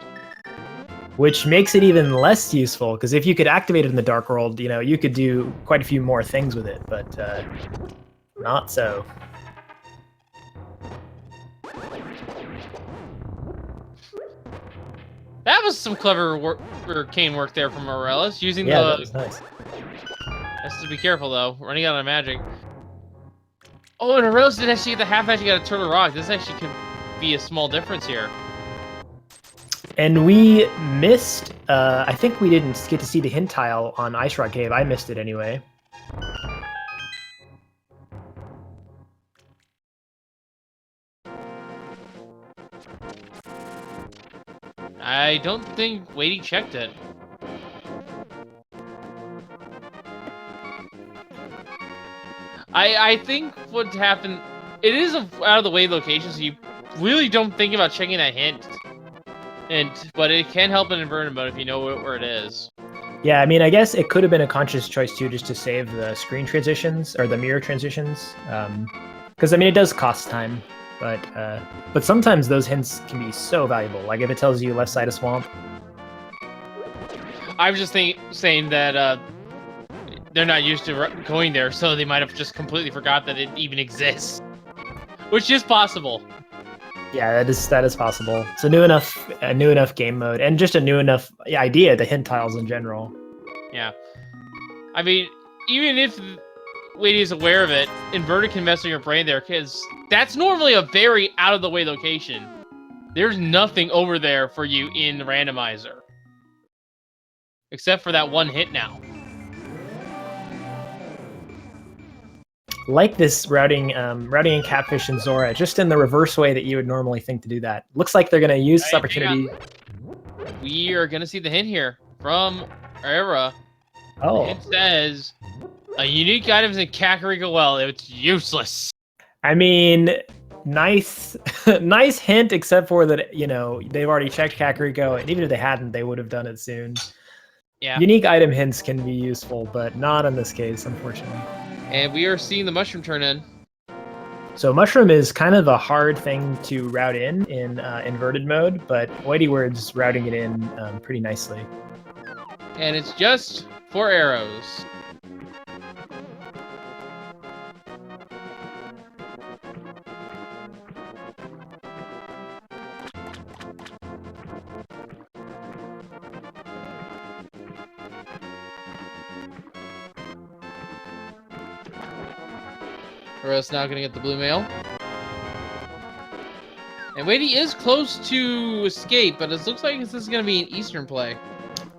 Which makes it even less useful, because if you could activate it in the dark world, you could do quite a few more things with it, but not so. That was some clever work, or arcane work there from Aeralis, using that was nice. Has to be careful though, running out of magic. Oh, and Aeralis did actually get the half magic out of Turtle Rock. This actually could be a small difference here. And we missed, I think we didn't get to see the hint tile on Ice Rock Cave. I missed it anyway. I don't think Weighty checked it. I think what happened, it is a out of the way location, so you really don't think about checking that hint. But it can help in Inverted mode if you know where it is. Yeah, I mean, I guess it could have been a conscious choice too, just to save the screen transitions or the mirror transitions, because I mean it does cost time, but sometimes those hints can be so valuable. Like if it tells you left side of swamp. I was just saying that they're not used to going there, so they might have just completely forgot that it even exists, which is possible. Yeah, that is possible. It's a new enough game mode, and just a new enough idea. The hint tiles in general. Yeah, I mean, even if Weighty is aware of it, Inverted can mess with your brain there, because that's normally a very out of the way location. There's nothing over there for you in the Randomizer, except for that one hit now. Like this routing in Catfish and Zora, just in the reverse way that you would normally think to do that. Looks like they're going to use this opportunity. We are going to see the hint here from Era. Oh. It says, a unique items in Kakariko Well. It's useless. I mean, nice nice hint, except for that, they've already checked Kakariko, and even if they hadn't, they would have done it soon. Yeah. Unique item hints can be useful, but not in this case, unfortunately. And we are seeing the mushroom turn in. So mushroom is kind of a hard thing to route in Inverted mode, but WeightyWords routing it in pretty nicely. And it's just 4 arrows. Aeralis now going to get the blue mail. And Weighty is close to escape, but it looks like this is going to be an Eastern play.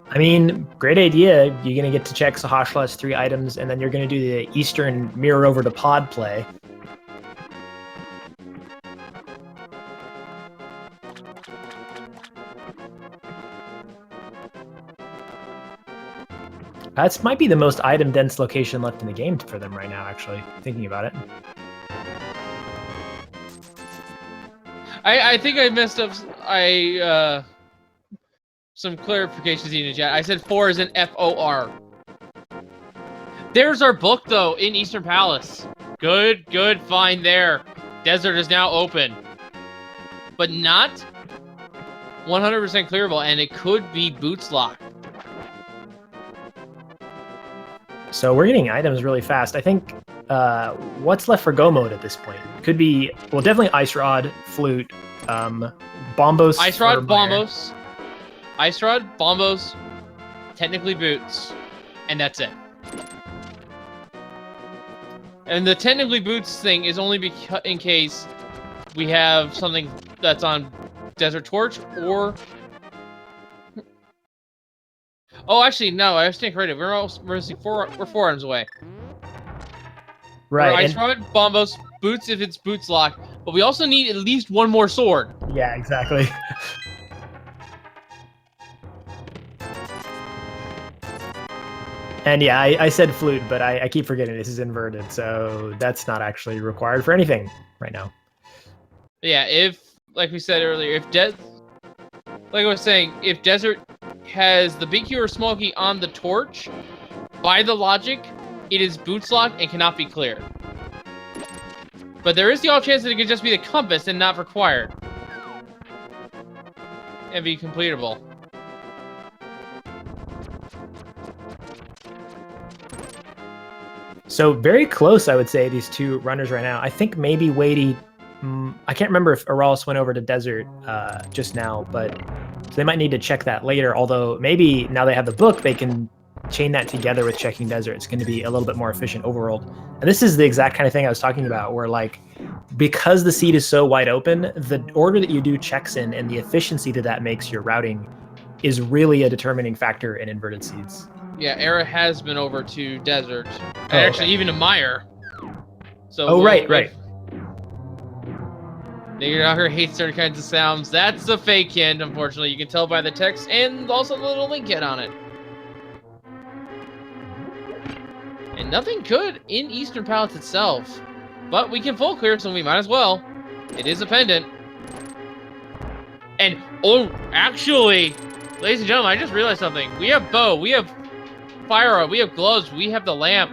I mean, great idea. You're going to get to check Sahashla's 3 items, and then you're going to do the Eastern mirror over to pod play. That might be the most item-dense location left in the game for them right now, actually, thinking about it. I think I messed up. Some clarifications needed, chat. I said 4 is an F-O-R. There's our book, though, in Eastern Palace. Good find there. Desert is now open. But not 100% clearable, and it could be Boots Lock. So we're getting items really fast. I think what's left for go mode at this point? Could be, well, definitely Ice Rod, Flute, Bombos. Ice Rod, Bombos. Ice Rod, Bombos, technically Boots, and that's it. And the technically Boots thing is only in case we have something that's on Desert Torch or... Oh, actually, no, I stand corrected. We're missing we're 4 items away. Right. Ice Rod, Bombos, Boots if it's Boots Lock, but we also need at least one more sword. Yeah, exactly. And yeah, I said flute, but I keep forgetting this is inverted, so that's not actually required for anything right now. Yeah, if, like we said earlier, like I was saying, if Desert has the big key or small key on the torch, by the logic, it is Boots Lock and cannot be cleared. But there is the off chance that it could just be the compass and not required. And be completable. So very close, I would say, these two runners right now. I think maybe Weighty, I can't remember if Aeralis went over to Desert just now, but so they might need to check that later. Although maybe now they have the book, they can chain that together with checking Desert. It's going to be a little bit more efficient overworld. And this is the exact kind of thing I was talking about, where like, because the seed is so wide open, the order that you do checks in and the efficiency that makes your routing is really a determining factor in inverted seeds. Yeah, Era has been over to Desert. And Oh, actually, okay. even to Meyer. So Right. Nigger Knocker hates certain kinds of sounds. That's the fake hint, unfortunately. You can tell by the text and also the little link hit on it. And nothing good in Eastern Palace itself. But we can full clear, so we might as well. It is a pendant. And, oh, actually, ladies and gentlemen, I just realized something. We have bow, we have fire rod, we have gloves, we have the lamp,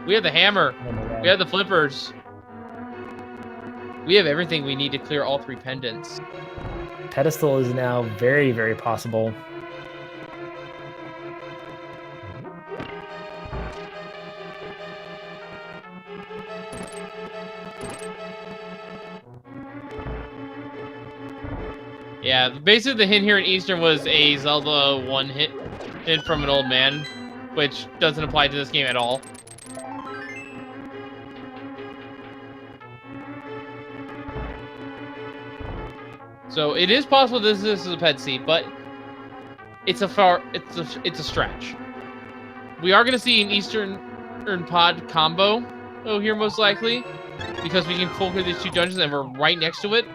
we have the hammer, we have the flippers. We have everything we need to clear all 3 pendants. Pedestal is now very, very possible. Yeah, basically the hint here in Eastern was a Zelda hint from an old man, which doesn't apply to this game at all. So it is possible this is a ped seed, but it's a stretch. We are gonna see an Eastern pod combo here most likely, because we can full clear these 2 dungeons and we're right next to it.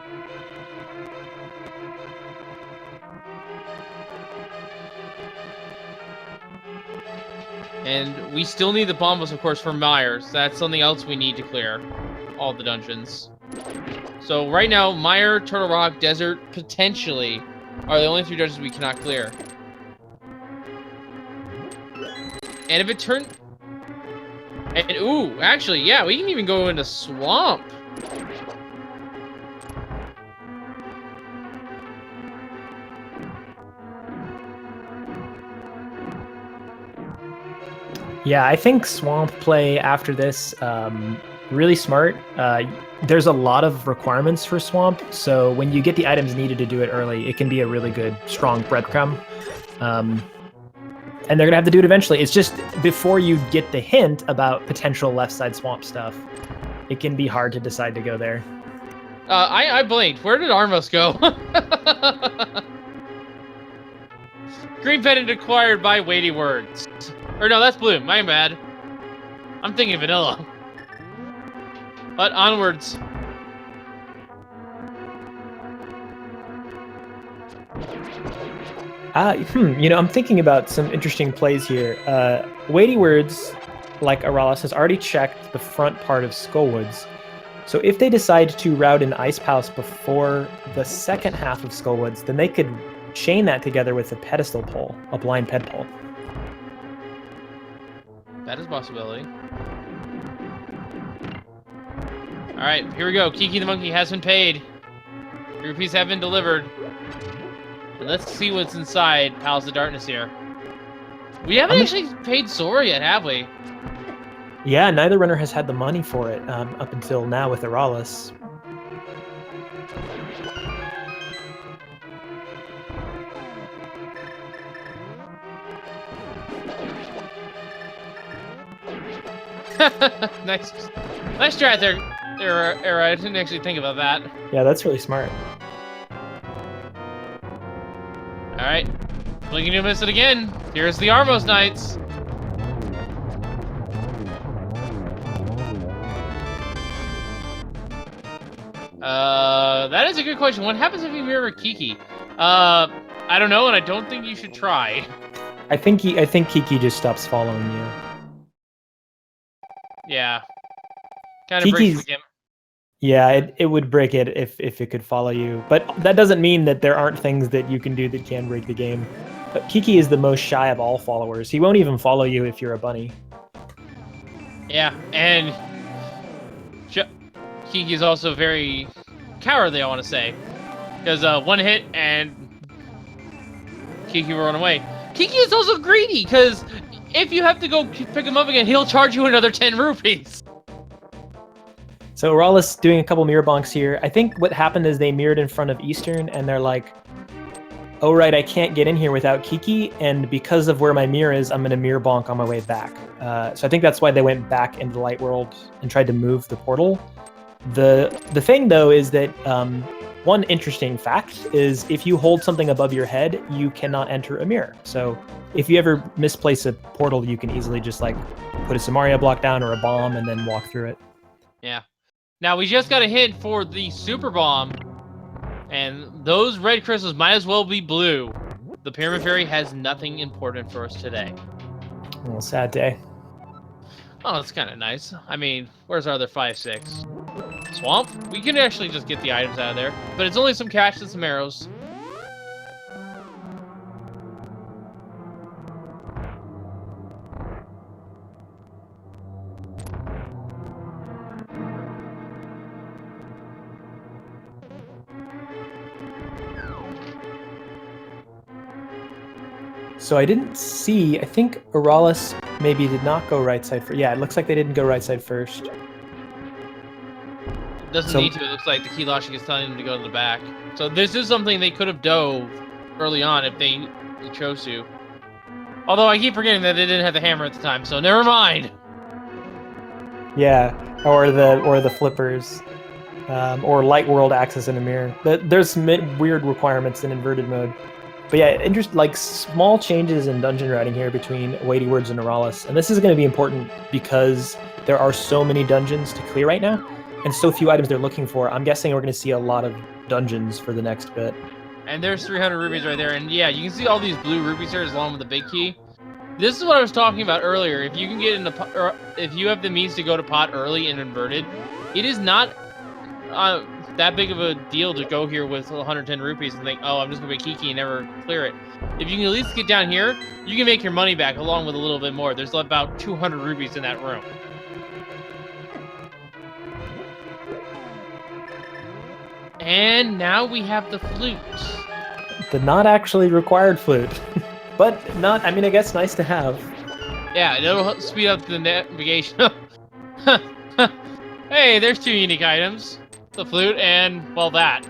And we still need the bombos, of course, for Myers. That's something else we need to clear. All the dungeons. So right now, Mire, Turtle Rock, Desert, potentially, are the only 3 dungeons we cannot clear. And if it turns... And, ooh, actually, yeah, we can even go into Swamp. Yeah, I think Swamp play after this, really smart. There's a lot of requirements for Swamp, so when you get the items needed to do it early, it can be a really good, strong breadcrumb. And they're going to have to do it eventually. It's just before you get the hint about potential left side Swamp stuff, it can be hard to decide to go there. I blinked. Where did Armos go? Green pendant acquired by WeightyWords. Or no, that's blue. My bad. I'm thinking vanilla. But onwards. You know, I'm thinking about some interesting plays here. WeightyWords, like Aeralis, has already checked the front part of Skullwoods. So if they decide to route an Ice Palace before the second half of Skullwoods, then they could chain that together with a pedestal pole, a blind ped pole. That is a possibility. All right, here we go. Kiki the monkey has been paid. Rupees have been delivered. And let's see what's inside Palace of Darkness here. We haven't actually paid Sora yet, have we? Yeah, neither runner has had the money for it up until now with Aeralis. Nice try there, Era. I didn't actually think about that. Yeah, that's really smart. All right, Blinking to miss it again. Here's the Armos Knights. That is a good question. What happens if you mirror Kiki? I don't know, and I don't think you should try. I think Kiki just stops following you. Yeah. Kind of breaks the game. Yeah, it would break it if it could follow you. But that doesn't mean that there aren't things that you can do that can break the game. But Kiki is the most shy of all followers. He won't even follow you if you're a bunny. Yeah, and Kiki is also very cowardly, I want to say. Because one hit and Kiki will run away. Kiki is also greedy, because if you have to go pick him up again, he'll charge you another 10 rupees. So Aeralis doing a couple mirror bonks here. I think what happened is they mirrored in front of Eastern, and they're like, oh right, I can't get in here without Kiki, and because of where my mirror is, I'm going to mirror bonk on my way back. So I think that's why they went back into the light world and tried to move the portal. The thing, though, is that one interesting fact is if you hold something above your head, you cannot enter a mirror. So if you ever misplace a portal, you can easily just like put a Samaria block down or a bomb and then walk through it. Yeah. Now, we just got a hint for the Super Bomb, and those red crystals might as well be blue. The Pyramid Fairy has nothing important for us today. Well, sad day. Oh, that's kind of nice. I mean, where's our other 5-6? Swamp? We can actually just get the items out of there, but it's only some cash and some arrows. So I didn't see, I think Aeralis maybe did not go right side first. Yeah, it looks like they didn't go right side first. Doesn't need to. It looks like the key logic is telling them to go to the back. So this is something they could have dove early on if they chose to. Although I keep forgetting that they didn't have the hammer at the time, so never mind. Yeah, or the flippers, or light world access in a mirror. There's some weird requirements in inverted mode. But yeah, like small changes in dungeon routing here between WeightyWords and Aeralis. And this is going to be important because there are so many dungeons to clear right now, and so few items they're looking for. I'm guessing we're going to see a lot of dungeons for the next bit. And there's 300 rupees right there. And yeah, you can see all these blue rupees here along with the big key. This is what I was talking about earlier. If you can get in the, or if you have the means to go to pot early and inverted, it is not that big of a deal to go here with 110 rupees and think, oh, I'm just gonna be Kiki and never clear it. If you can at least get down here, you can make your money back along with a little bit more. There's about 200 rupees in that room. And now we have the flute. The not actually required flute. But not, I mean, I guess nice to have. Yeah, it'll speed up the navigation. Hey, there's 2 unique items. The flute and, well, that.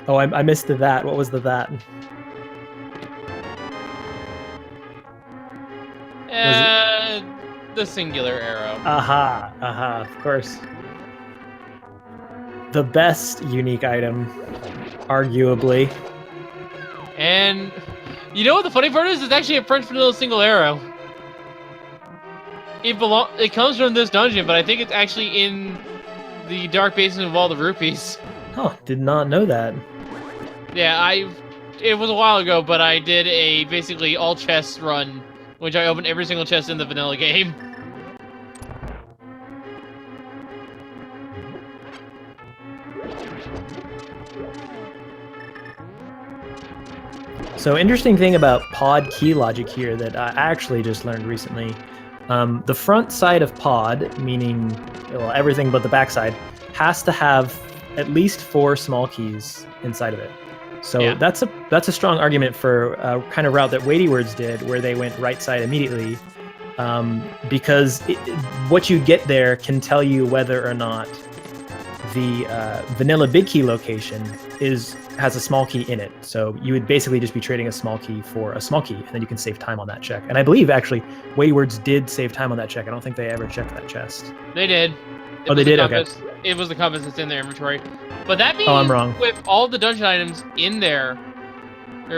Oh, I missed the that. What was the that? The singular arrow. Aha, of course. The best unique item, arguably. And you know what the funny part is? It's actually a French vanilla single arrow. It comes from this dungeon, but I think it's actually in the dark basement of all the rupees. Huh, did not know that. Yeah, it was a while ago, but I did a basically all chests run, which I opened every single chest in the vanilla game. So interesting thing about pod key logic here that I actually just learned recently. The front side of pod, meaning well, everything but the back side, has to have at least 4 small keys inside of it. So Yeah. that's a strong argument for a kind of route that WeightyWords did, where they went right side immediately, because what you get there can tell you whether or not the vanilla big key location has a small key in it. So you would basically just be trading a small key for a small key, and then you can save time on that check. And I believe actually WeightyWords did save time on that check. I don't think they ever checked that chest. They did. They did? Okay. It was the compass that's in their inventory. But that means I'm wrong. with all the dungeon items in their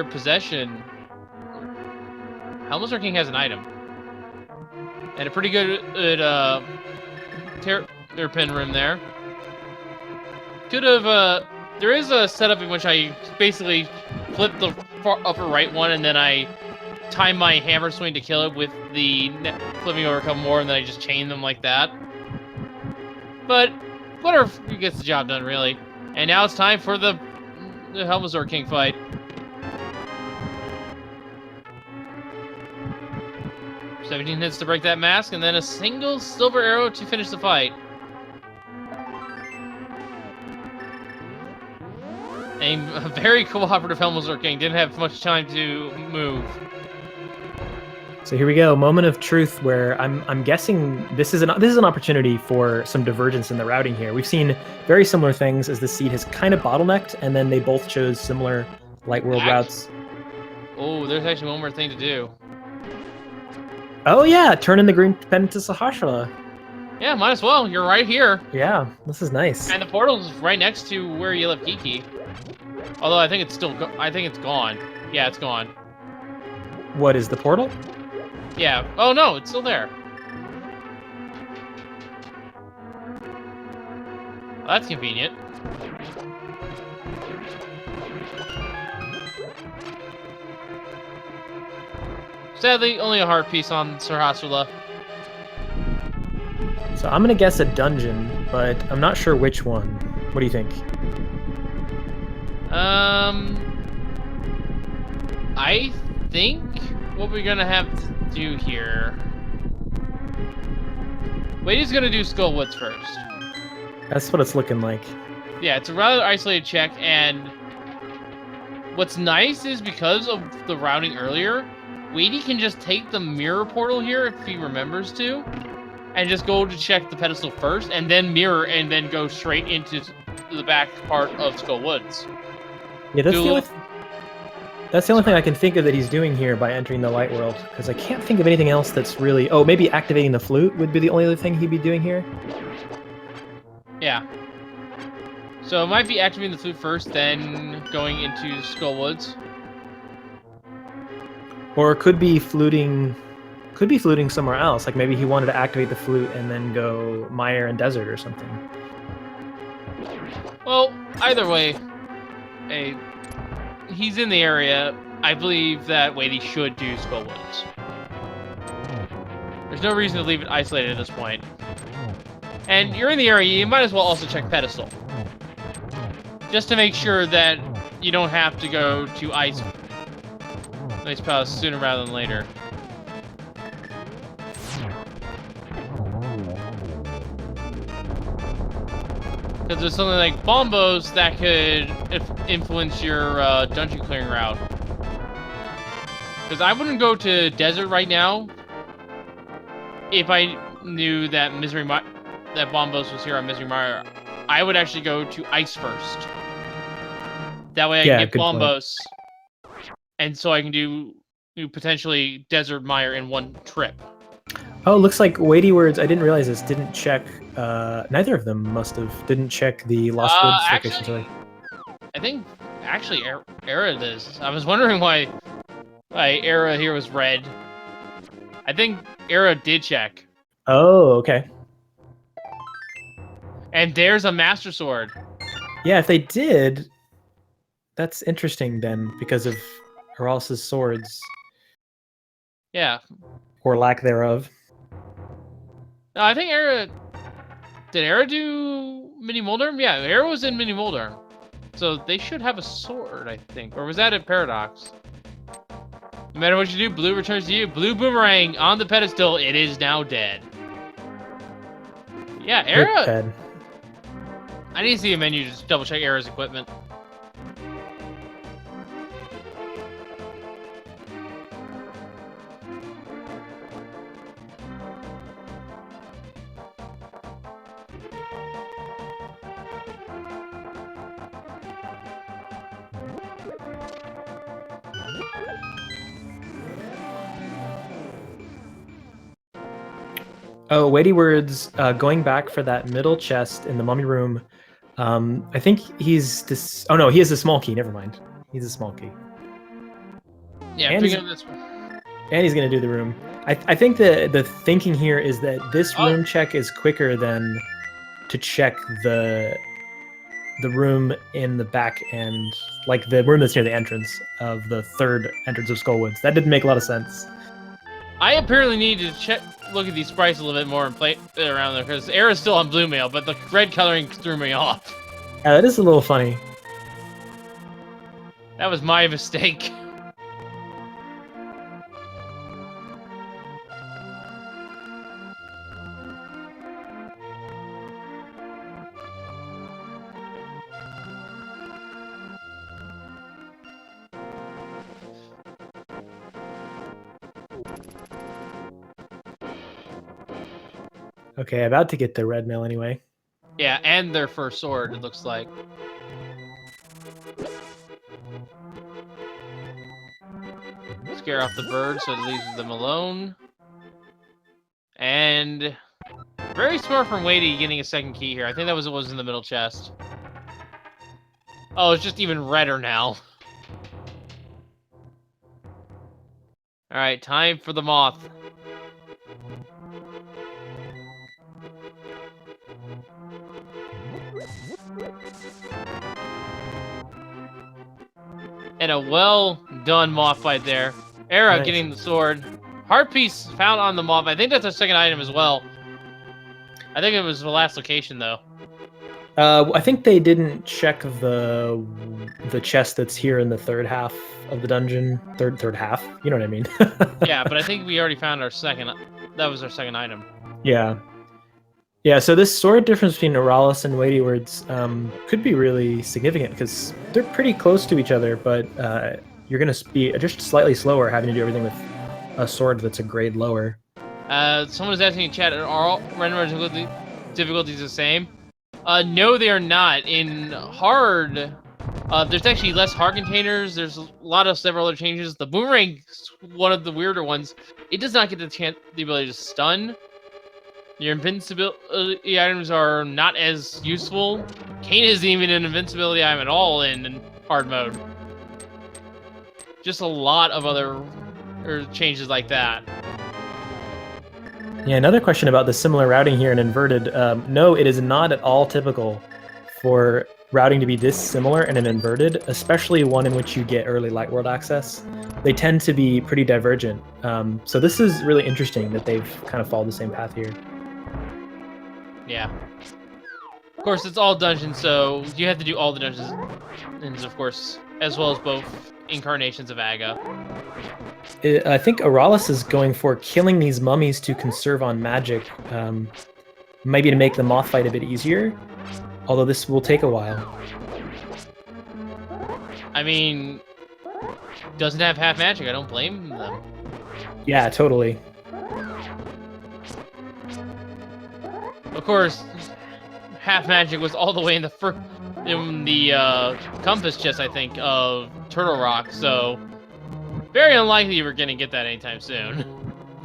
possession, Helmsley King has an item. And a pretty good terrapin room there. Could have, there is a setup in which I basically flip the upper right one, and then I time my hammer swing to kill it with the flipping over a couple more, and then I just chain them like that. But whatever gets the job done, really. And now it's time for the Helmsley King fight. "17 hits to break that mask, and then a single silver arrow to finish the fight." A very cooperative Helmsley King didn't have much time to move. So here we go, moment of truth, where I'm guessing this is an opportunity for some divergence in the routing here. We've seen very similar things as the seed has kind of bottlenecked, and then they both chose similar light world routes. Oh, there's actually one more thing to do. Oh yeah, turn in the green pendant to Sahasrara. Yeah, might as well. You're right here. Yeah, this is nice. And the portal's right next to where you left Kiki. Although I think it's still I think it's gone. Yeah, it's gone. What is the portal? Yeah. Oh no, it's still there. Well, that's convenient. Sadly, only a heart piece on Sahasrara. So I'm gonna guess a dungeon, but I'm not sure which one. What do you think? I think what we're gonna have to do here. Weighty's gonna do Skullwoods first. That's what it's looking like. Yeah, it's a rather isolated check, and what's nice is because of the routing earlier, Weighty can just take the mirror portal here if he remembers to, and just go to check the pedestal first, and then mirror, and then go straight into the back part of Skullwoods. Yeah, that's the only thing I can think of that he's doing here by entering the light world, because I can't think of anything else that's really... Oh, maybe activating the flute would be the only other thing he'd be doing here? Yeah. So it might be activating the flute first, then going into Skullwoods. Or it could be fluting somewhere else. Like maybe he wanted to activate the flute and then go Mire and Desert or something. Well, either way, he's in the area. I believe that Weighty should do Skullwoods. There's no reason to leave it isolated at this point. And you're in the area, you might as well also check pedestal. Just to make sure that you don't have to go to Ice Palace sooner rather than later. Because there's something like Bombos that could influence your dungeon clearing route. Because I wouldn't go to Desert right now if I knew that that Bombos was here on Misery Mire. I would actually go to Ice first. That way I can get Bombos. And so I can do potentially Desert Mire in one trip. Oh, it looks like WeightyWords, I didn't realize this, didn't check, neither of them didn't check the Lost Woods location. Sorry. I think, actually, Era is. I was wondering why Era here was red. I think Era did check. Oh, okay. And there's a Master Sword. Yeah, if they did, That's interesting then, because of Aeralis' swords, Yeah. or lack thereof. No, I think Era... Did Era do Mini Moldarm? Yeah, Era was in Mini Moldarm. So they should have a sword, I think. Or was that a Paradox? No matter what you do, blue returns to you. Blue boomerang on the pedestal. It is now dead. Yeah, Rip Era... Ted. I need to see a menu to just double check Era's equipment. Oh, WeightyWords, going back for that middle chest in the mummy room. I think he's this. Oh no, he has a small key. Never mind. He's a small key. Yeah, And pick he's, up this one. and he's gonna do the room. I think the thinking here is that this room Oh. check is quicker than to check the room in the back end, like the room that's near the entrance of the third entrance of Skullwoods. That didn't make a lot of sense. I apparently need to look at these sprites a little bit more and play around there, because Era's still on blue mail, but the red coloring threw me off. Yeah, that is a little funny. That was my mistake. Okay, about to get the red mail anyway. Yeah, and their first sword, it looks like. Scare off the bird so it leaves them alone. And very smart from Weighty getting a second key here. I think that was what was in the middle chest. Oh, it's just even redder now. Alright, time for the moth. And a well done moth fight there. Era Nice. getting the sword. Heart piece found on the moth. I think that's a second item as well. I think it was the last location though. I think they didn't check the chest that's here in the third half of the dungeon. Third half. You know what I mean? Yeah, but I think we already found our second. That was our second item. Yeah. Yeah, so this sword difference between Aeralis and WeightyWords could be really significant because they're pretty close to each other, but you're going to be just slightly slower having to do everything with a sword that's a grade lower. Someone was asking in chat, are all randomizer difficulties the same? No, they are not. In hard, there's actually less hard containers. There's a lot of several other changes. The boomerang, one of the weirder ones. It does not get the ability to stun. Your invincibility items are not as useful. Cane isn't even an invincibility item at all in hard mode. Just a lot of other changes like that. Yeah, another question about the similar routing here in inverted. No, it is not at all typical for routing to be this similar in an inverted, especially one in which you get early light world access. They tend to be pretty divergent. So this is really interesting that they've kind of followed the same path here. Yeah. Of course, it's all dungeons, so you have to do all the dungeons, of course, as well as both incarnations of Aga. I think Aeralis is going for killing these mummies to conserve on magic, maybe to make the moth fight a bit easier, although this will take a while. I mean, doesn't have half magic, I don't blame them. Yeah, totally. Of course, half magic was all the way in the compass chest, I think, of Turtle Rock, so very unlikely we're gonna get that anytime soon.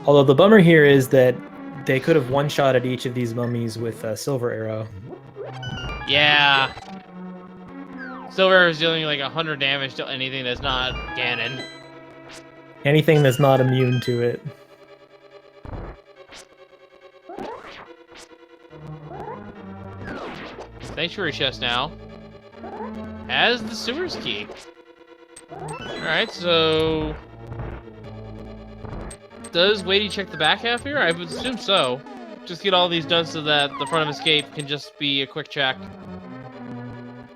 Although the bummer here is that they could have one-shotted each of these mummies with a silver arrow. Yeah. Silver Arrow is dealing like 100 damage to anything that's not Ganon. Anything that's not immune to it. Sanctuary chest now. has the sewers key. Alright, so... Does Weighty check the back half here? I would assume so. Just get all these done so that the front of escape can just be a quick check. I'm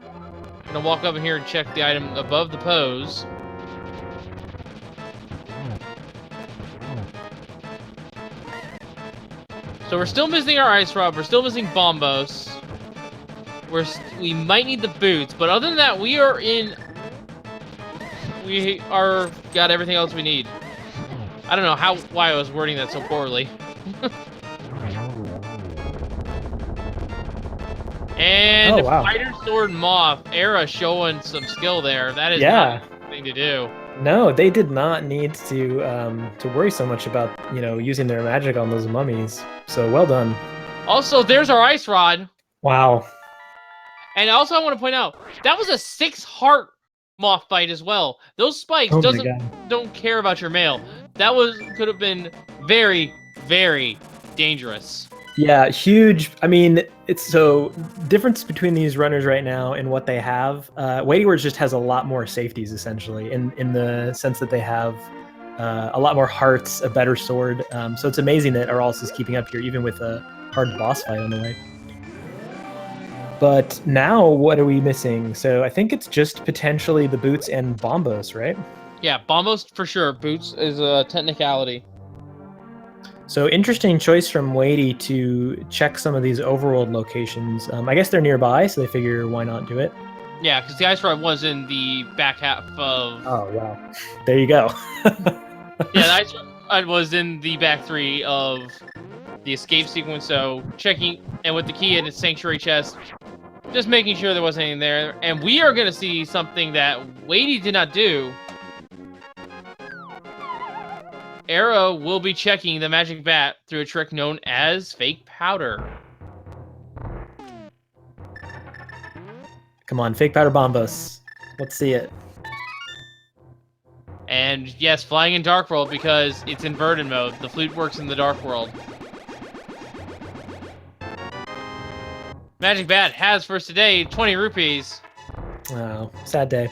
gonna walk over here and check the item above the pose. So we're still missing our ice rod. We're still missing bombos. We might need the boots, but other than that, we are got everything else we need. I don't know why I was wording that so poorly. And wow. Fighter Sword Moth, Era showing some skill there. That is not a thing to do. No, they did not need to worry so much about, you know, using their magic on those mummies. So well done. Also, there's our ice rod. Wow. And also, I want to point out that was a 6-heart moth bite as well. Those spikes don't care about your mail. That could have been very, very dangerous. Yeah, huge. I mean, it's so difference between these runners right now and what they have. WeightyWords just has a lot more safeties essentially, in the sense that they have a lot more hearts, a better sword. So it's amazing that Aeralis is keeping up here, even with a hard boss fight on the way. But now, what are we missing? So I think it's just potentially the boots and bombos, right? Yeah, bombos for sure. Boots is a technicality. So interesting choice from Weighty to check some of these overworld locations. I guess they're nearby, so they figure why not do it. Yeah, because the ice rod was in the back half of... Oh, wow. There you go. Yeah, the ice rod was in the back 3 of the escape sequence, so checking, and with the key in its sanctuary chest, just making sure there wasn't anything there. And we are going to see something that Weighty did not do. Arrow will be checking the magic bat through a trick known as fake powder. Come on, fake powder bombos. Let's see it. And yes, flying in Dark World because it's inverted mode. The flute works in the Dark World. Magic bat has for today 20 rupees. Oh, sad day.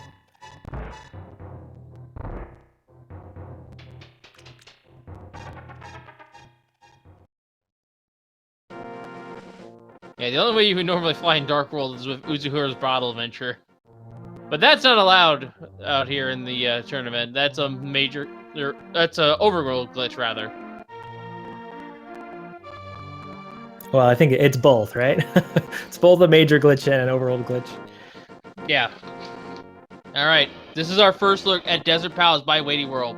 Yeah, the only way you would normally fly in Dark World is with Uzuhura's Bottle Adventure. But that's not allowed out here in the tournament. That's a major... That's a overworld glitch, rather. Well, I think it's both, right? It's both a major glitch and an overworld glitch. Yeah. Alright, this is our first look at Desert Palace by Weighty World.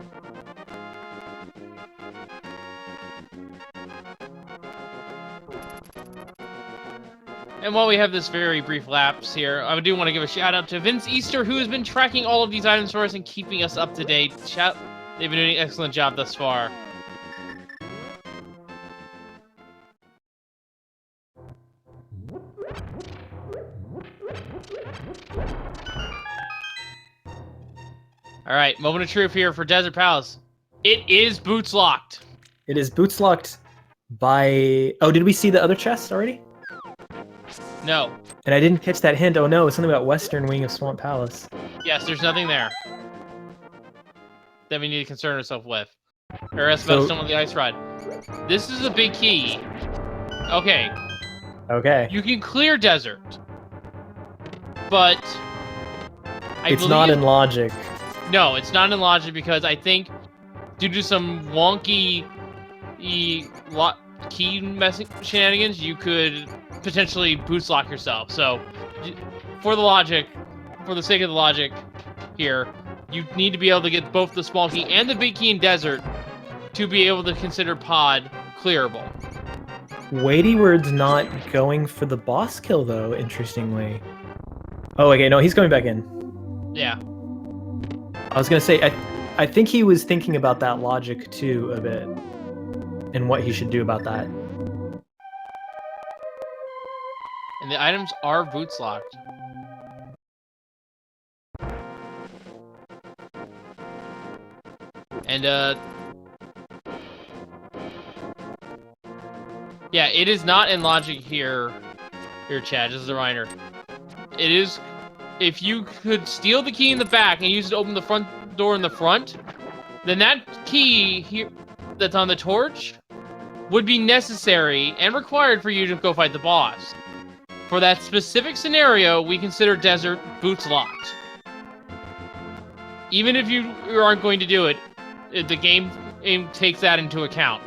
And while we have this very brief lapse here, I do want to give a shout out to Vince Easter, who has been tracking all of these items for us and keeping us up to date. They've been doing an excellent job thus far. Alright, moment of truth here for Desert Palace. It is boots locked. It is boots locked by... Oh, did we see the other chest already? No. And I didn't catch that hint. Oh no, it's something about western wing of Swamp Palace. Yes, there's nothing there that we need to concern ourselves with. Or else about someone on the ice rod. This is a big key. Okay. Okay. You can clear desert. But... It's not in logic. No, it's not in logic because I think due to some wonky key shenanigans, you could potentially boost lock yourself. So, for the sake of the logic here, you need to be able to get both the small key and the big key in desert to be able to consider pod clearable. WeightyWords not going for the boss kill though, interestingly. Oh, okay, no, he's coming back in. Yeah. I was gonna say, I think he was thinking about that logic too a bit, and what he should do about that. And the items are boots locked. And yeah, it is not in logic here, Chad. This is a reminder. It is if you could steal the key in the back and use it to open the front door in the front, then that key here that's on the torch would be necessary and required for you to go fight the boss. For that specific scenario, we consider Desert Boots locked. Even if you aren't going to do it, the game takes that into account.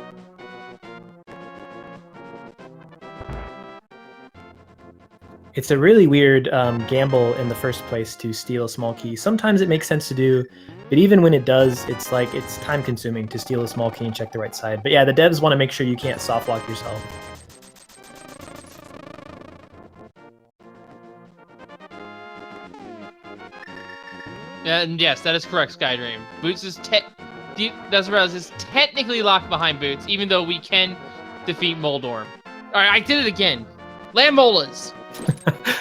It's a really weird gamble in the first place to steal a small key. Sometimes it makes sense to do, but even when it does, it's like it's time consuming to steal a small key and check the right side. But yeah, the devs want to make sure you can't soft lock yourself. And yes, that is correct, Skydream. Boots is is technically locked behind Boots, even though we can defeat Moldorm. Alright, I did it again. Lambolas!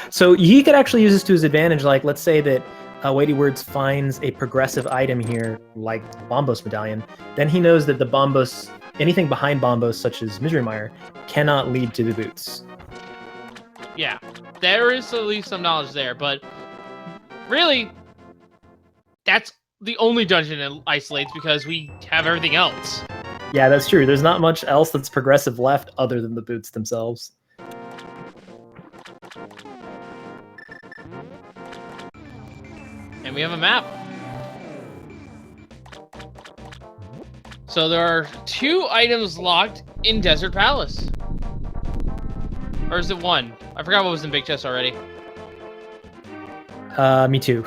So he could actually use this to his advantage. Like, let's say that WeightyWords finds a progressive item here, like Bombos Medallion. Then he knows that the Bombos, anything behind Bombos, such as Misery Mire, cannot lead to the Boots. Yeah, there is at least some knowledge there, but really, that's the only dungeon it isolates because we have everything else. Yeah, that's true. There's not much else that's progressive left other than the Boots themselves. And we have a map. So there are 2 items locked in Desert Palace. Or is it 1? I forgot what was in Big Chest already. Me too.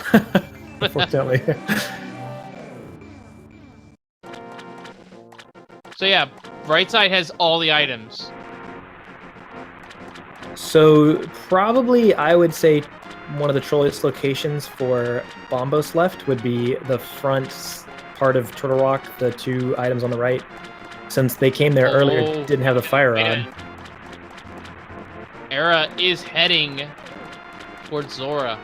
Unfortunately. So yeah, right side has all the items. So probably I would say one of the trolliest locations for Bombos left would be the front part of Turtle Rock, the 2 items on the right. Since they came there earlier, didn't have the fire rod. Era is heading towards Zora.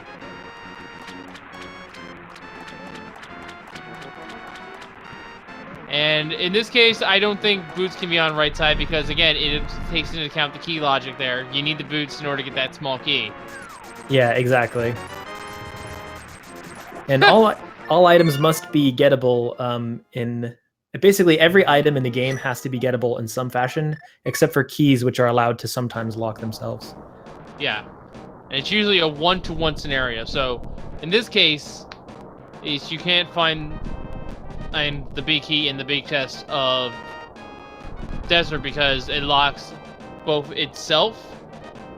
And in this case, I don't think Boots can be on right side because, again, it takes into account the key logic there. You need the Boots in order to get that small key. Yeah, exactly. And all items must be gettable in... Basically, every item in the game has to be gettable in some fashion, except for keys, which are allowed to sometimes lock themselves. Yeah. And it's usually a 1-to-1 scenario. So, in this case, is you can't find the big key in the big chest of Desert because it locks both itself,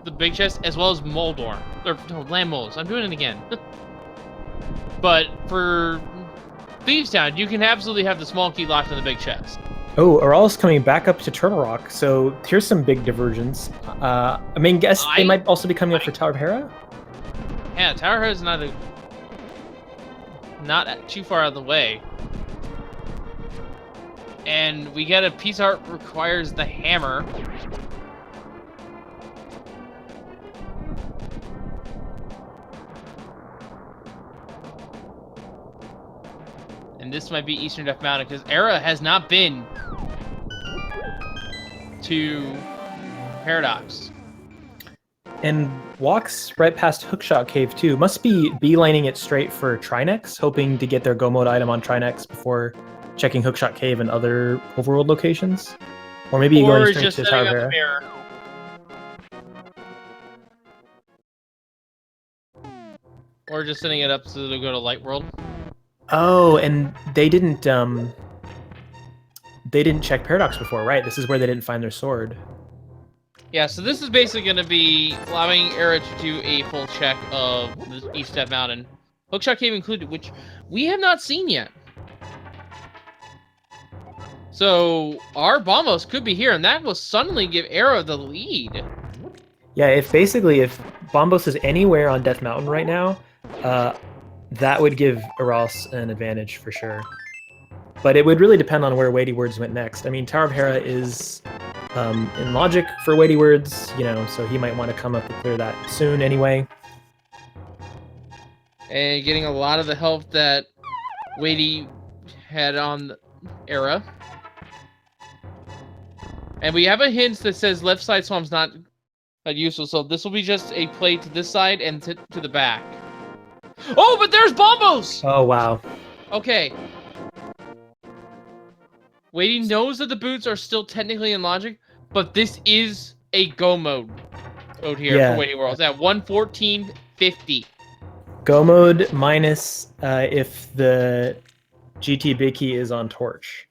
the big chest, as well as Moldorm. Or, no, Lambolas. I'm doing it again. But for Thieves Town, you can absolutely have the small key locked in the big chest. Oh, Aeralis coming back up to Turtle Rock, so here's some big divergence. I mean, guess they might also be coming up for Tower of Hera? Yeah, Tower of Hera is not too far out of the way. And we get a piece art requires the hammer. And this might be Eastern Death Mountain because Era has not been to Paradox. And walks right past Hookshot Cave too. Must be beelining it straight for Trinex, hoping to get their Go Mode item on Trinex before checking Hookshot Cave and other overworld locations. Or maybe going straight to Tower of Hera. Or just setting it up so to go to Light World. Oh, and they didn't check Paradox before, right? This is where they didn't find their sword. Yeah, so this is basically going to be allowing Era to do a full check of the East Death Mountain. Hookshot Cave included, which we have not seen yet. So our Bombos could be here, and that will suddenly give Era the lead. Yeah, if Bombos is anywhere on Death Mountain right now, that would give Aeralis an advantage for sure. But it would really depend on where WeightyWords went next. I mean, Tower of Hera is in logic for WeightyWords, you know, so he might want to come up and clear that soon anyway. And getting a lot of the help that Weighty had on Era. And we have a hint that says left side swamp's not useful, so this will be just a play to this side and to the back. Oh, but there's Bombos! Oh, wow. Okay. Weighty knows that the boots are still technically in logic, but this is a go mode out here for Yeah. Weighty Worlds at 114.50. Go mode minus if the GT big key is on torch.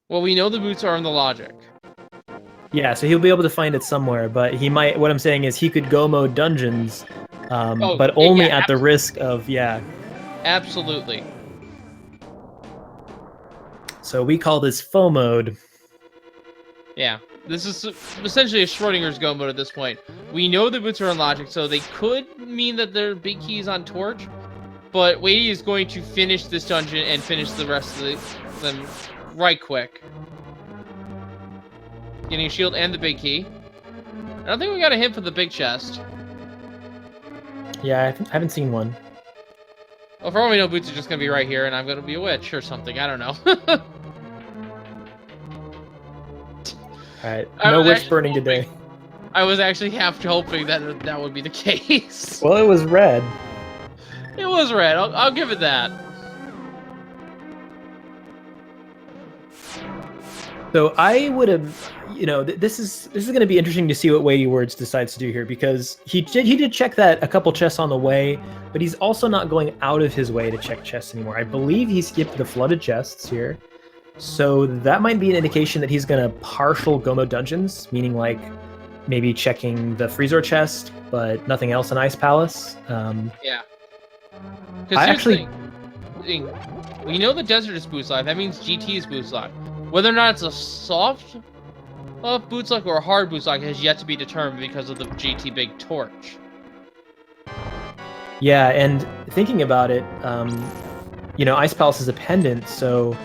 Well, we know the boots are in the logic. Yeah, so he'll be able to find it somewhere, but he might. What I'm saying is he could go mode dungeons, Oh, but only yeah, at the risk of absolutely. So we call this faux mode. Yeah, this is essentially a Schrodinger's go mode at this point. We know the boots are in logic, so they could mean that their big key is on torch, but Weighty is going to finish this dungeon and finish the rest of them right quick. Getting a shield and the big key. I don't think we got a hint for the big chest. Yeah, I haven't seen one. Well, for all we know, boots are just going to be right here, and I'm going to be a witch or something. I don't know. Alright, no witch burning today. I was actually half hoping that that would be the case. Well, it was red. It was red. I'll give it that. So I would have, this is going to be interesting to see what WeightyWords decides to do here, because he did check that a couple chests on the way, but he's also not going out of his way to check chests anymore. I believe he skipped the flooded chests here. So that might be an indication that he's going to partial Gomo dungeons, meaning like maybe checking the Freezor chest, but nothing else in Ice Palace. Yeah. I actually... We know the desert is boost lock. That means GT is boost lock. Whether or not it's a soft boots lock or a hard boost lock has yet to be determined because of the GT big torch. Yeah, and thinking about it, Ice Palace is a pendant, so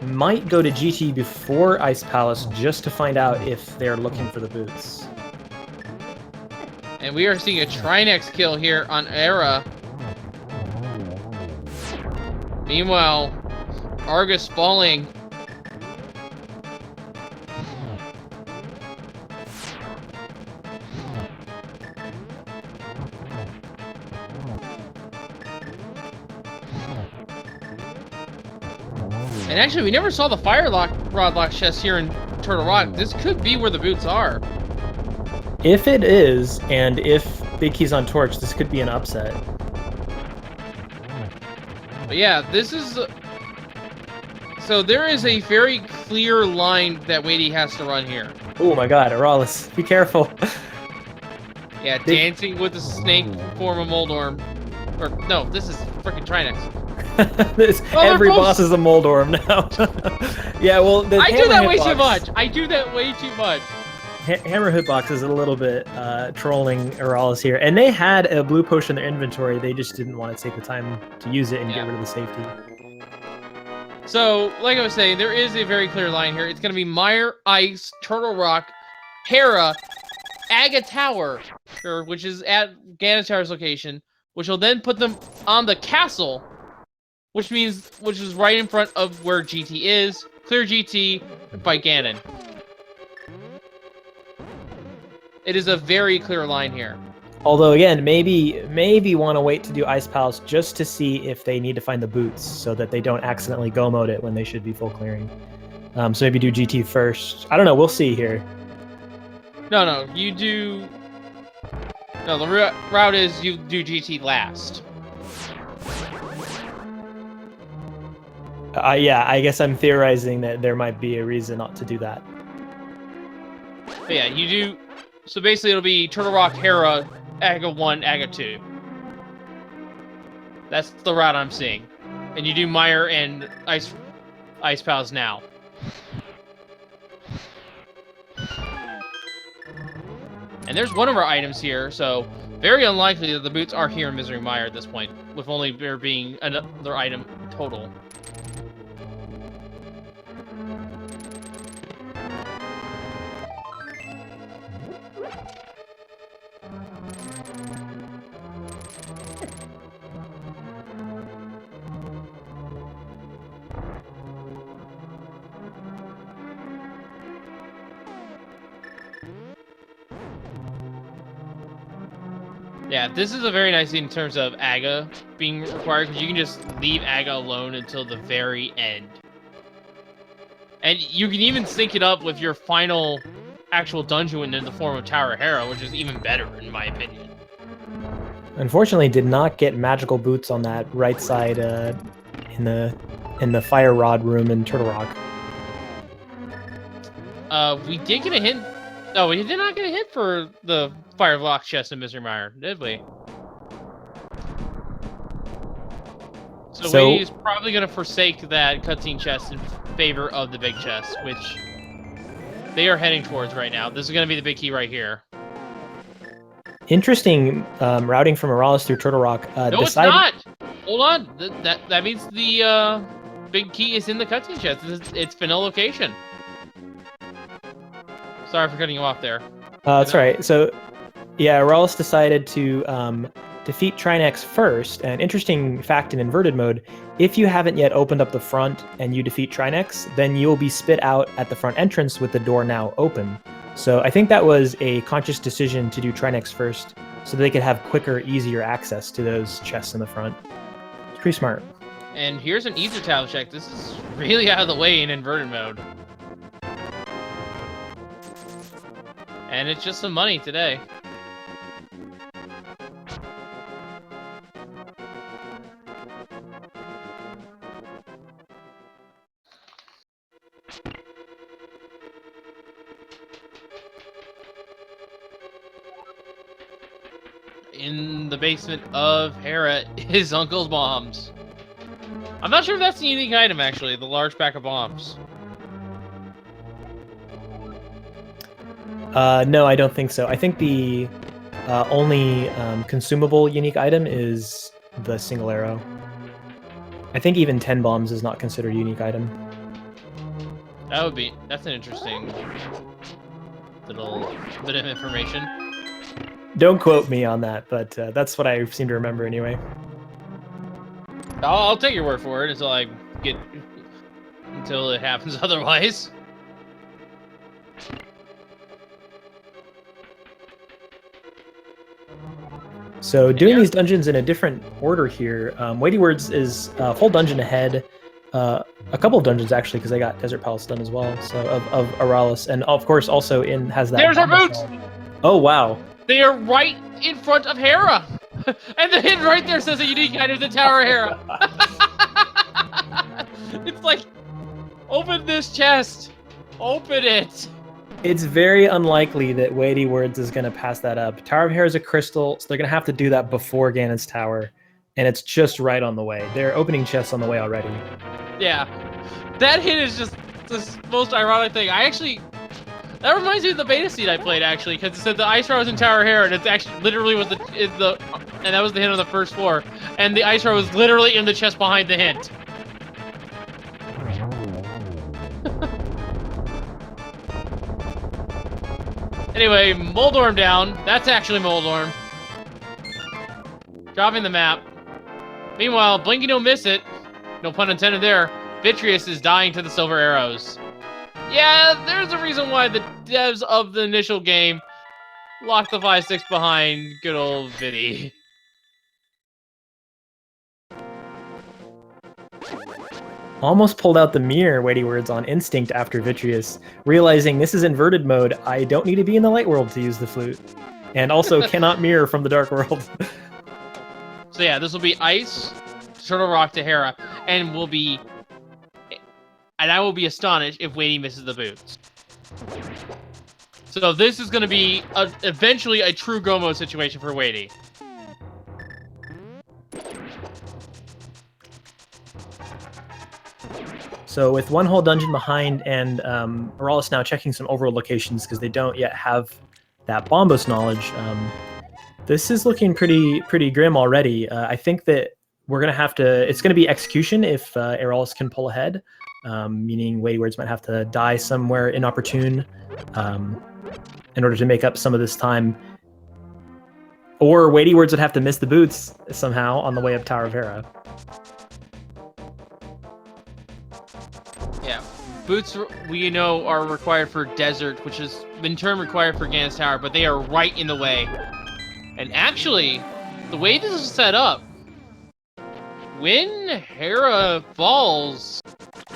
might go to GT before Ice Palace just to find out if they're looking for the boots. And we are seeing a Trinex kill here on Era. Meanwhile, Argus falling. And actually, we never saw the fire rod lock chest here in Turtle Rock. This could be where the boots are. If it is, and if Big Key's on torch, this could be an upset. But yeah, this is... So there is a very clear line that Weighty has to run here. Oh my god, Aeralis, be careful. Yeah, dancing with the snake form of Moldorm. Or, no, this is freaking Trinex. Every boss is a Moldorm now. Yeah, well, I do that way too much. I do that way too much. Hammer Hitbox is a little bit trolling Aeralis here. And they had a blue potion in their inventory. They just didn't want to take the time to use it and get rid of the safety. So, like I was saying, there is a very clear line here. It's going to be Mire, Ice, Turtle Rock, Hera, Aga Tower, which is at Ganontar's location, which will then put them on the castle, which is right in front of where GT is. Clear GT by Ganon. It is a very clear line here. Although, again, maybe want to wait to do Ice Palace just to see if they need to find the boots so that they don't accidentally go mode it when they should be full clearing. So maybe do GT first. I don't know. We'll see here. No, you do... No, the route is you do GT last. Yeah, I guess I'm theorizing that there might be a reason not to do that. But yeah, you do... So basically it'll be Turtle Rock, Hera, Aga 1, Aga 2. That's the route I'm seeing. And you do Mire and Ice Pals now. And there's one of our items here, so very unlikely that the boots are here in Misery Mire at this point, with only there being another item total. Yeah, this is a very nice thing in terms of Aga being required, because you can just leave Aga alone until the very end. And you can even sync it up with your final actual dungeon in the form of Tower of Hera, which is even better, in my opinion. Unfortunately, did not get magical boots on that right side in the fire rod room in Turtle Rock. We did get a hint. No, we did not get a hint for the Fire Block chest in Mystery Mire, did we? So Weity is probably going to forsake that cutscene chest in favor of the big chest, which they are heading towards right now. This is going to be the big key right here. Interesting routing from Aeralis through Turtle Rock. No, it's not! Hold on. That means the big key is in the cutscene chest. It's vanilla location. Sorry for cutting you off there. That's right. So, yeah, Aeralis decided to defeat Trinex first. An interesting fact in inverted mode, if you haven't yet opened up the front and you defeat Trinex, then you'll be spit out at the front entrance with the door now open. So I think that was a conscious decision to do Trinex first, so they could have quicker, easier access to those chests in the front. It's pretty smart. And here's an Ether Tile check. This is really out of the way in inverted mode. And it's just some money today. In the basement of Hera is Uncle's bombs. I'm not sure if that's a unique item, actually, the large pack of bombs. No, I don't think so. I think the only consumable unique item is the single arrow. I think even 10 bombs is not considered a unique item. That's an interesting little bit of information. Don't quote me on that, but that's what I seem to remember anyway. I'll take your word for it until it happens otherwise. So doing these dungeons in a different order here, WeightyWords is a full dungeon ahead. A couple of dungeons actually, because I got Desert Palace done as well. So of Aeralis, and of course also has that. There's our boots. Oh wow! They are right in front of Hera, and the hint right there says a unique item, the Tower of Hera. It's like, open this chest, open it. It's very unlikely that WeightyWords is going to pass that up. Tower of Hera is a crystal, so they're going to have to do that before Ganon's Tower, and it's just right on the way. They're opening chests on the way already. Yeah, that hit is just the most ironic thing. That reminds me of the beta seed I played, actually, because it said the ice row was in Tower of Hera, and it's actually literally was and that was the hint on the first floor, and the ice row was literally in the chest behind the hint. Anyway, Moldorm down. That's actually Moldorm. Dropping the map. Meanwhile, Blinky don't miss it. No pun intended there. Vitreous is dying to the silver arrows. Yeah, there's a reason why the devs of the initial game locked the 5-6 behind good old Vitty. Almost pulled out the mirror, WeightyWords, on instinct after Vitreous, realizing this is inverted mode. I don't need to be in the light world to use the flute, and also cannot mirror from the dark world. So yeah, this will be Ice, Turtle Rock to Hera, and I will be astonished if Weighty misses the boots. So this is going to be eventually a true go mode situation for Weighty. So with one whole dungeon behind, and Aeralis now checking some overworld locations because they don't yet have that Bombos knowledge, this is looking pretty grim already. I think that we're gonna have to. It's gonna be execution if Aeralis can pull ahead, meaning WeightyWords might have to die somewhere inopportune in order to make up some of this time, or WeightyWords would have to miss the boots somehow on the way up Tower of Hera. Yeah, boots we know are required for desert, which is in turn required for Ganon's Tower, but they are right in the way. And actually, the way this is set up, when Hera falls,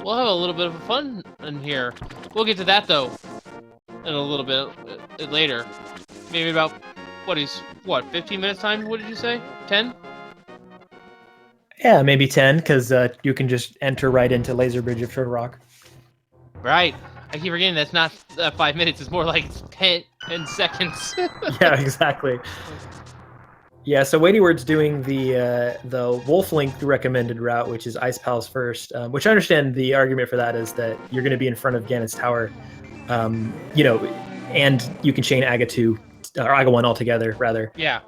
we'll have a little bit of fun in here. We'll get to that, though, in a little bit later. Maybe about, what, 15 minutes time, what did you say? 10? Yeah, maybe 10, because you can just enter right into Laser Bridge of Turtle Rock. Right. I keep forgetting that's not 5 minutes, it's more like 10 seconds. Yeah, exactly. Yeah, so WeightyWords doing the Wolf Link recommended route, which is Ice Palace first, which I understand the argument for that is that you're going to be in front of Ganon's Tower, you know, and you can chain Aga 2, or Aga 1 altogether, rather. Yeah.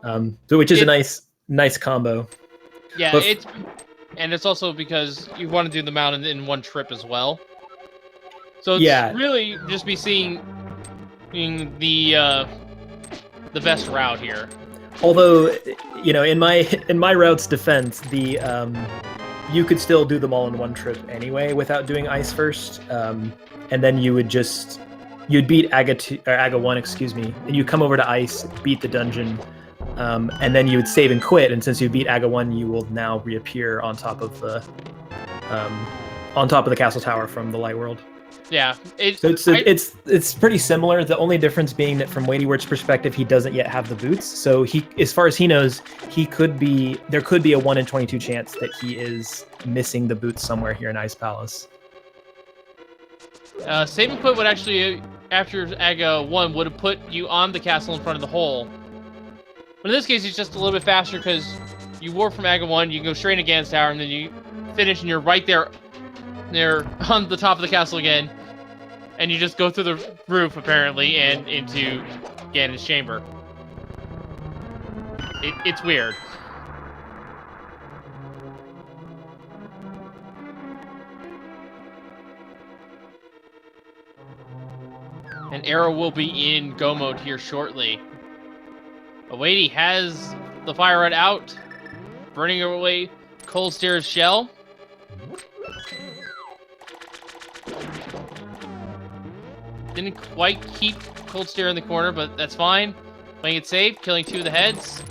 So which is a nice combo. Yeah, But it's also because you want to do the mountain in one trip as well. So it's yeah, really just be seeing the best route here. although, you know, in my route's defense, the you could still do them all in one trip anyway without doing ice first, and then you'd beat Aga 2 or Aga 1, excuse me, and you come over to ice, beat the dungeon, and then you would save and quit. And since you beat Aga 1, you will now reappear on top of the castle tower from the light world. Yeah, so it's pretty similar. The only difference being that from WeightyWords' perspective, he doesn't yet have the boots. So he, as far as he knows, there could be a 1 in 22 chance that he is missing the boots somewhere here in Ice Palace. Save and quit would actually, after Aga 1, would have put you on the castle in front of the hole. But in this case, it's just a little bit faster because you warp from Aga 1, you can go straight into Ganon's Tower, and then you finish and you're right there on the top of the castle again. And you just go through the roof, apparently, and into Ganon's chamber. It's weird. And Arrow will be in go mode here shortly. Weighty has the fire rod out, burning away Cold Stare's shell. Didn't quite keep Cold Stare in the corner, but that's fine. Playing it safe, killing 2 of the heads.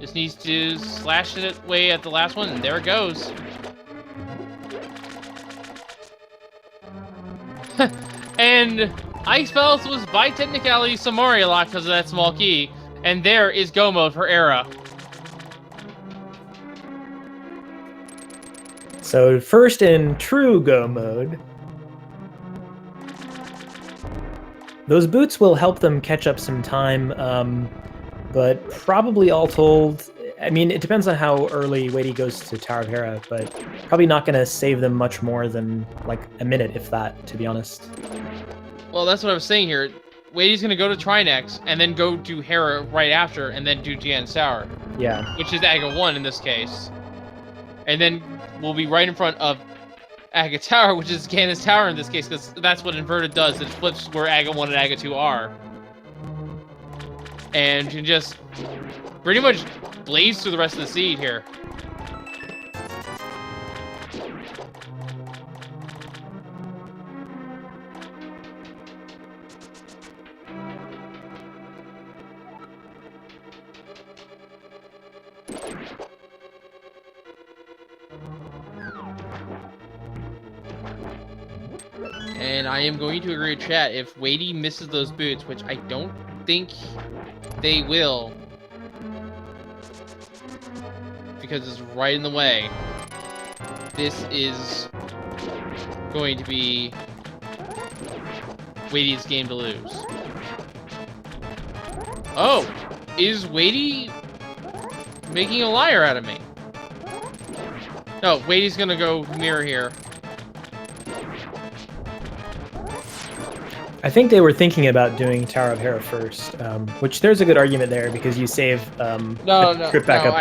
Just needs to slash it away at the last one, and there it goes. And Ice Palace was, by technicality, Samori locked because of that small key. And there is go mode for Era. So first in true go mode, those boots will help them catch up some time, but probably all told, I mean, it depends on how early Weighty goes to Tower of Hera, but probably not going to save them much more than like a minute, if that, to be honest. Well, that's what I was saying here. Weighty's going to go to Trinex, and then go do Hera right after, and then do Ganon's Tower. Yeah. Which is Aga 1 in this case. And then we'll be right in front of Aga Tower, which is Ganon's Tower in this case, because that's what Inverted does. It flips where Aga 1 and Aga 2 are. And you can just pretty much blaze through the rest of the seed here. And I am going to agree with chat, if Weighty misses those boots, which I don't think they will, because it's right in the way, this is going to be Weighty's game to lose. Oh! Is Weighty making a liar out of me? No, Weighty's gonna go mirror here. I think they were thinking about doing Tower of Hera first, which there's a good argument there because you save trip back up.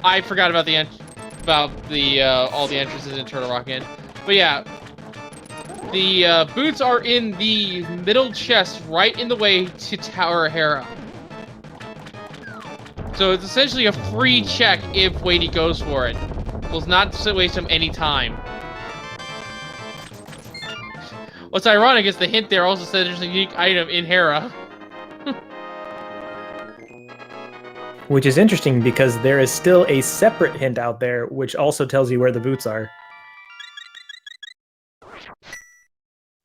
I forgot about the all the entrances in Turtle Rock Inn. But yeah, the boots are in the middle chest, right in the way to Tower of Hera. So it's essentially a free check if Weighty goes for it. Will not waste him any time. What's ironic is the hint there also said there's a unique item in Hera. Which is interesting because there is still a separate hint out there which also tells you where the boots are.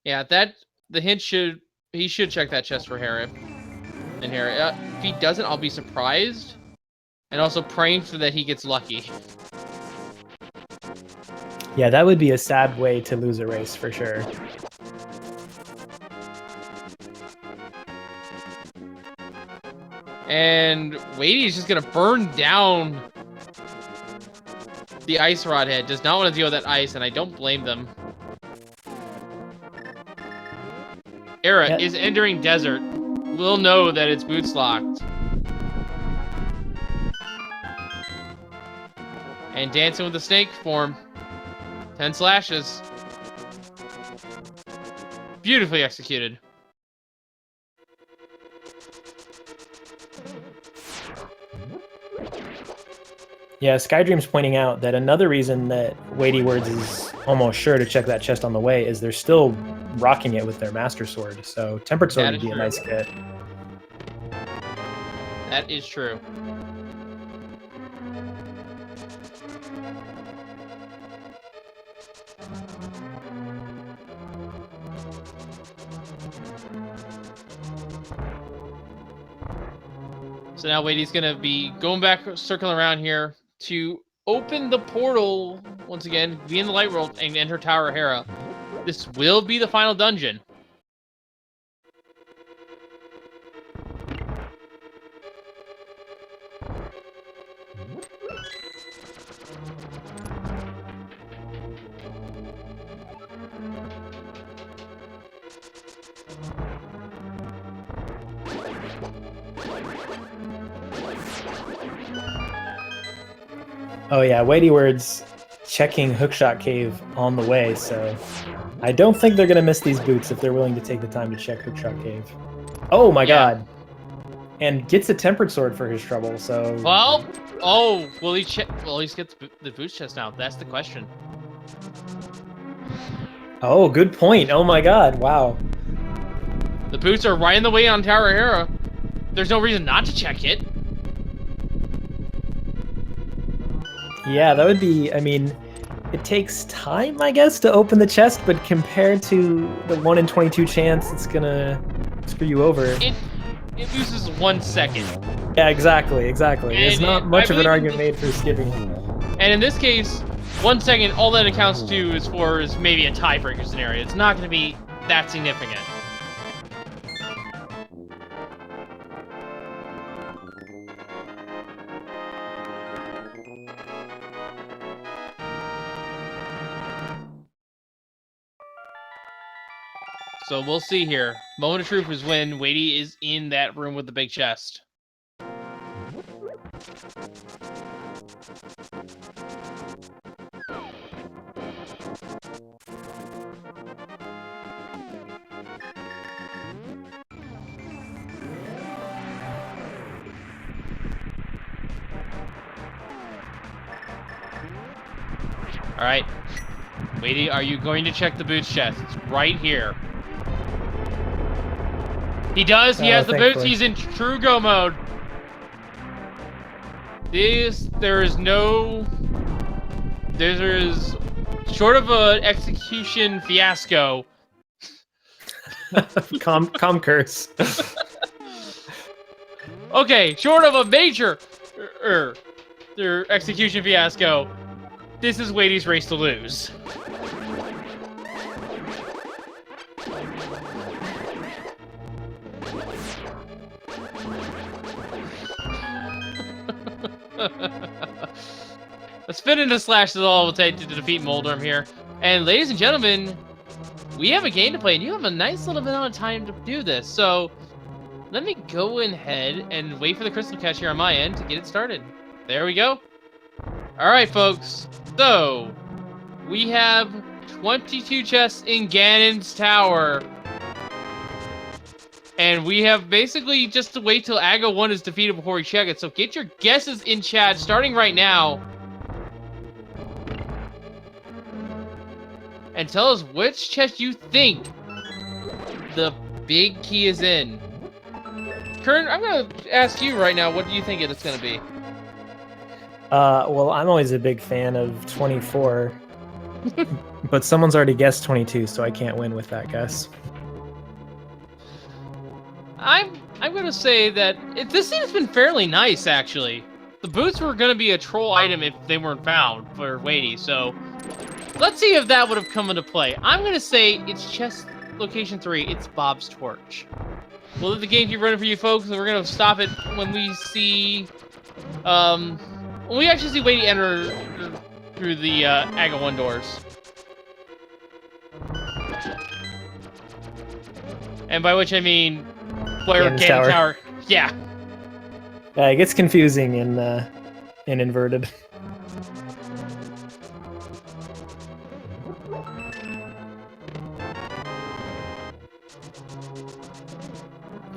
Yeah, the hint he should check that chest for Hera. And Hera, if he doesn't, I'll be surprised. And also praying for that he gets lucky. Yeah, that would be a sad way to lose a race for sure. And Weighty is just gonna burn down the ice rod head. Does not want to deal with that ice, and I don't blame them. Era is entering desert. We'll know that its boots locked. And dancing with the snake form. 10 slashes. Beautifully executed. Yeah, Skydream's pointing out that another reason that WeightyWords is almost sure to check that chest on the way is they're still rocking it with their Master Sword, so Tempered Sword would be a nice kit. That is true. So now Weighty's gonna be going back, circling around here to open the portal once again, be in the light world, and enter Tower of Hera. This will be the final dungeon. Oh yeah, WeightyWords checking Hookshot Cave on the way, so I don't think they're gonna miss these boots if they're willing to take the time to check Hookshot Cave. Oh my god. And gets a Tempered Sword for his trouble, so... Well, will he check? Well, he gets the boots chest now. That's the question. Oh, good point. Oh my god, wow. The boots are right in the way on Tower of Hera. There's no reason not to check it. Yeah, that would be, I mean, it takes time, I guess, to open the chest, but compared to the 1 in 22 chance, it's gonna screw you over. It loses 1 second. Yeah, exactly. There's not much of an argument made for skipping. And in this case, 1 second, all that accounts to is maybe a tiebreaker scenario. It's not going to be that significant. So we'll see here. Moment of truth is when Weighty is in that room with the big chest. All right. Weighty, are you going to check the boots chest? It's right here. He does. He has the boots. He's in true go mode. There is short of an execution fiasco. Calm curse. Okay, short of a major execution fiasco, this is Weighty's race to lose. A spin into slash is all it will take to defeat Moldorm here. And ladies and gentlemen, we have a game to play, and you have a nice little bit of time to do this. So let me go ahead and wait for the crystal catch here on my end to get it started. There we go. All right, folks. So we have 22 chests in Ganon's Tower. And we have basically just to wait till Aga 1 is defeated before we check it. So get your guesses in chat starting right now. And tell us which chest you think the big key is in. Kern, I'm gonna ask you right now. What do you think it's gonna be? Well, I'm always a big fan of 24, but someone's already guessed 22, so I can't win with that guess. I'm gonna say that this seems been fairly nice actually. The boots were gonna be a troll item if they weren't found for Weighty, so let's see if that would have come into play. I'm gonna say it's chest location 3. It's Bob's torch. We'll let the game keep running for you folks, and we're gonna stop it when we see when we actually see Weighty enter through the AGA 1 doors. And by which I mean where Cannon Tower. Yeah. It gets confusing in inverted.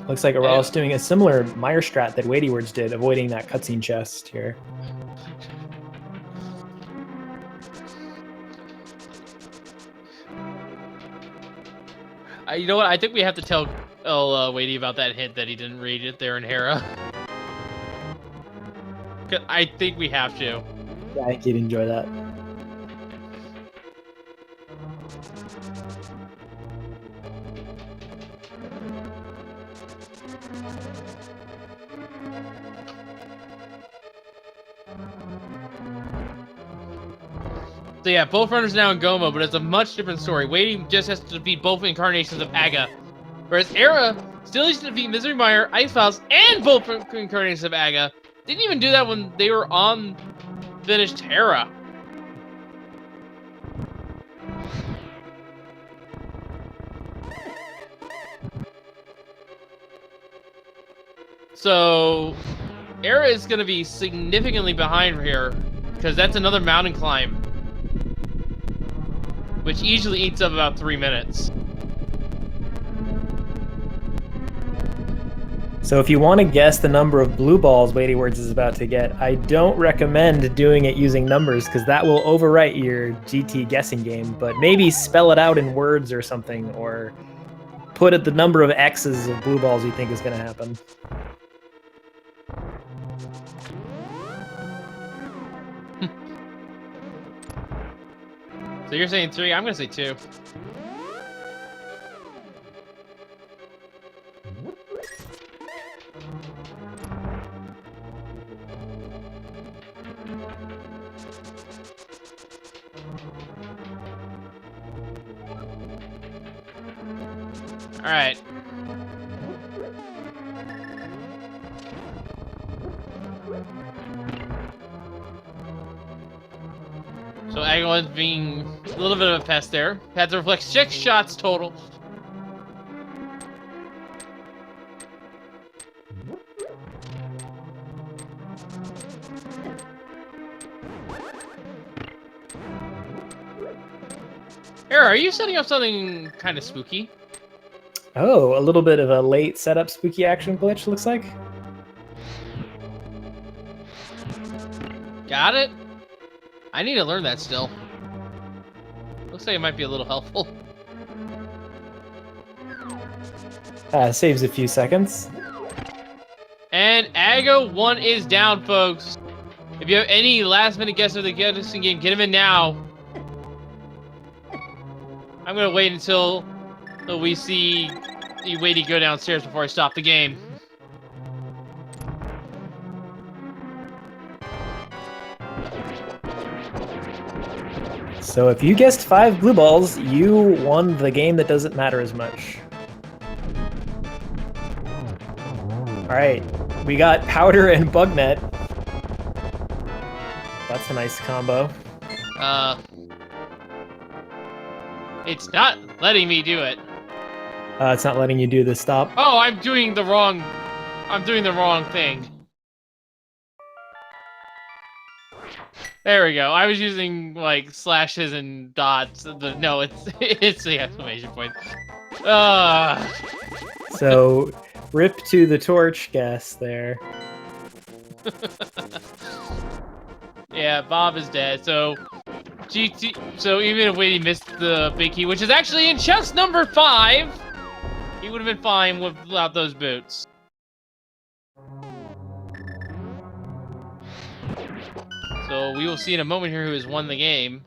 Looks like Aeralis doing a similar Meyer strat that WeightyWords did, avoiding that cutscene chest here. You know what? I think we have to tell Weighty about that hint that he didn't read it there in Hera. I think we have to. Yeah, I think he'd enjoy that. So yeah, both runners now in Goma, but it's a much different story. Weighty just has to defeat both incarnations of Aga, whereas Era still needs to defeat Misery Mire, Ice Files, and both incarnations of Aga. Didn't even do that when they were on finished Hera. So Era is going to be significantly behind here, because that's another mountain climb, which easily eats up about 3 minutes. So if you want to guess the number of blue balls WeightyWords is about to get, I don't recommend doing it using numbers, because that will overwrite your GT guessing game, but maybe spell it out in words or something, or put at the number of X's of blue balls you think is going to happen. So you're saying 3, I'm going to say 2. All right. So Aguilar's being a little bit of a pest there. Had to reflect 6 shots total. Era, are you setting up something kind of spooky? Oh, a little bit of a late setup spooky action glitch, looks like. Got it? I need to learn that still. Looks like it might be a little helpful. Saves a few seconds. And AGA 1 is down, folks. If you have any last-minute guess of the guessing game, get them in now. I'm gonna wait until we see the Weighty go downstairs before I stop the game. So if you guessed 5 blue balls, you won the game that doesn't matter as much. Alright, we got Powder and Bugnet. That's a nice combo. It's not letting me do it. It's not letting you do the stop. Oh, I'm doing the wrong thing. There we go. I was using like slashes and dots. No, it's the exclamation point. So, rip to the torch guess there. Yeah, Bob is dead. So GT. So even if Weighty missed the big key, which is actually in chest number 5, he would have been fine without those boots. So we will see in a moment here who has won the game.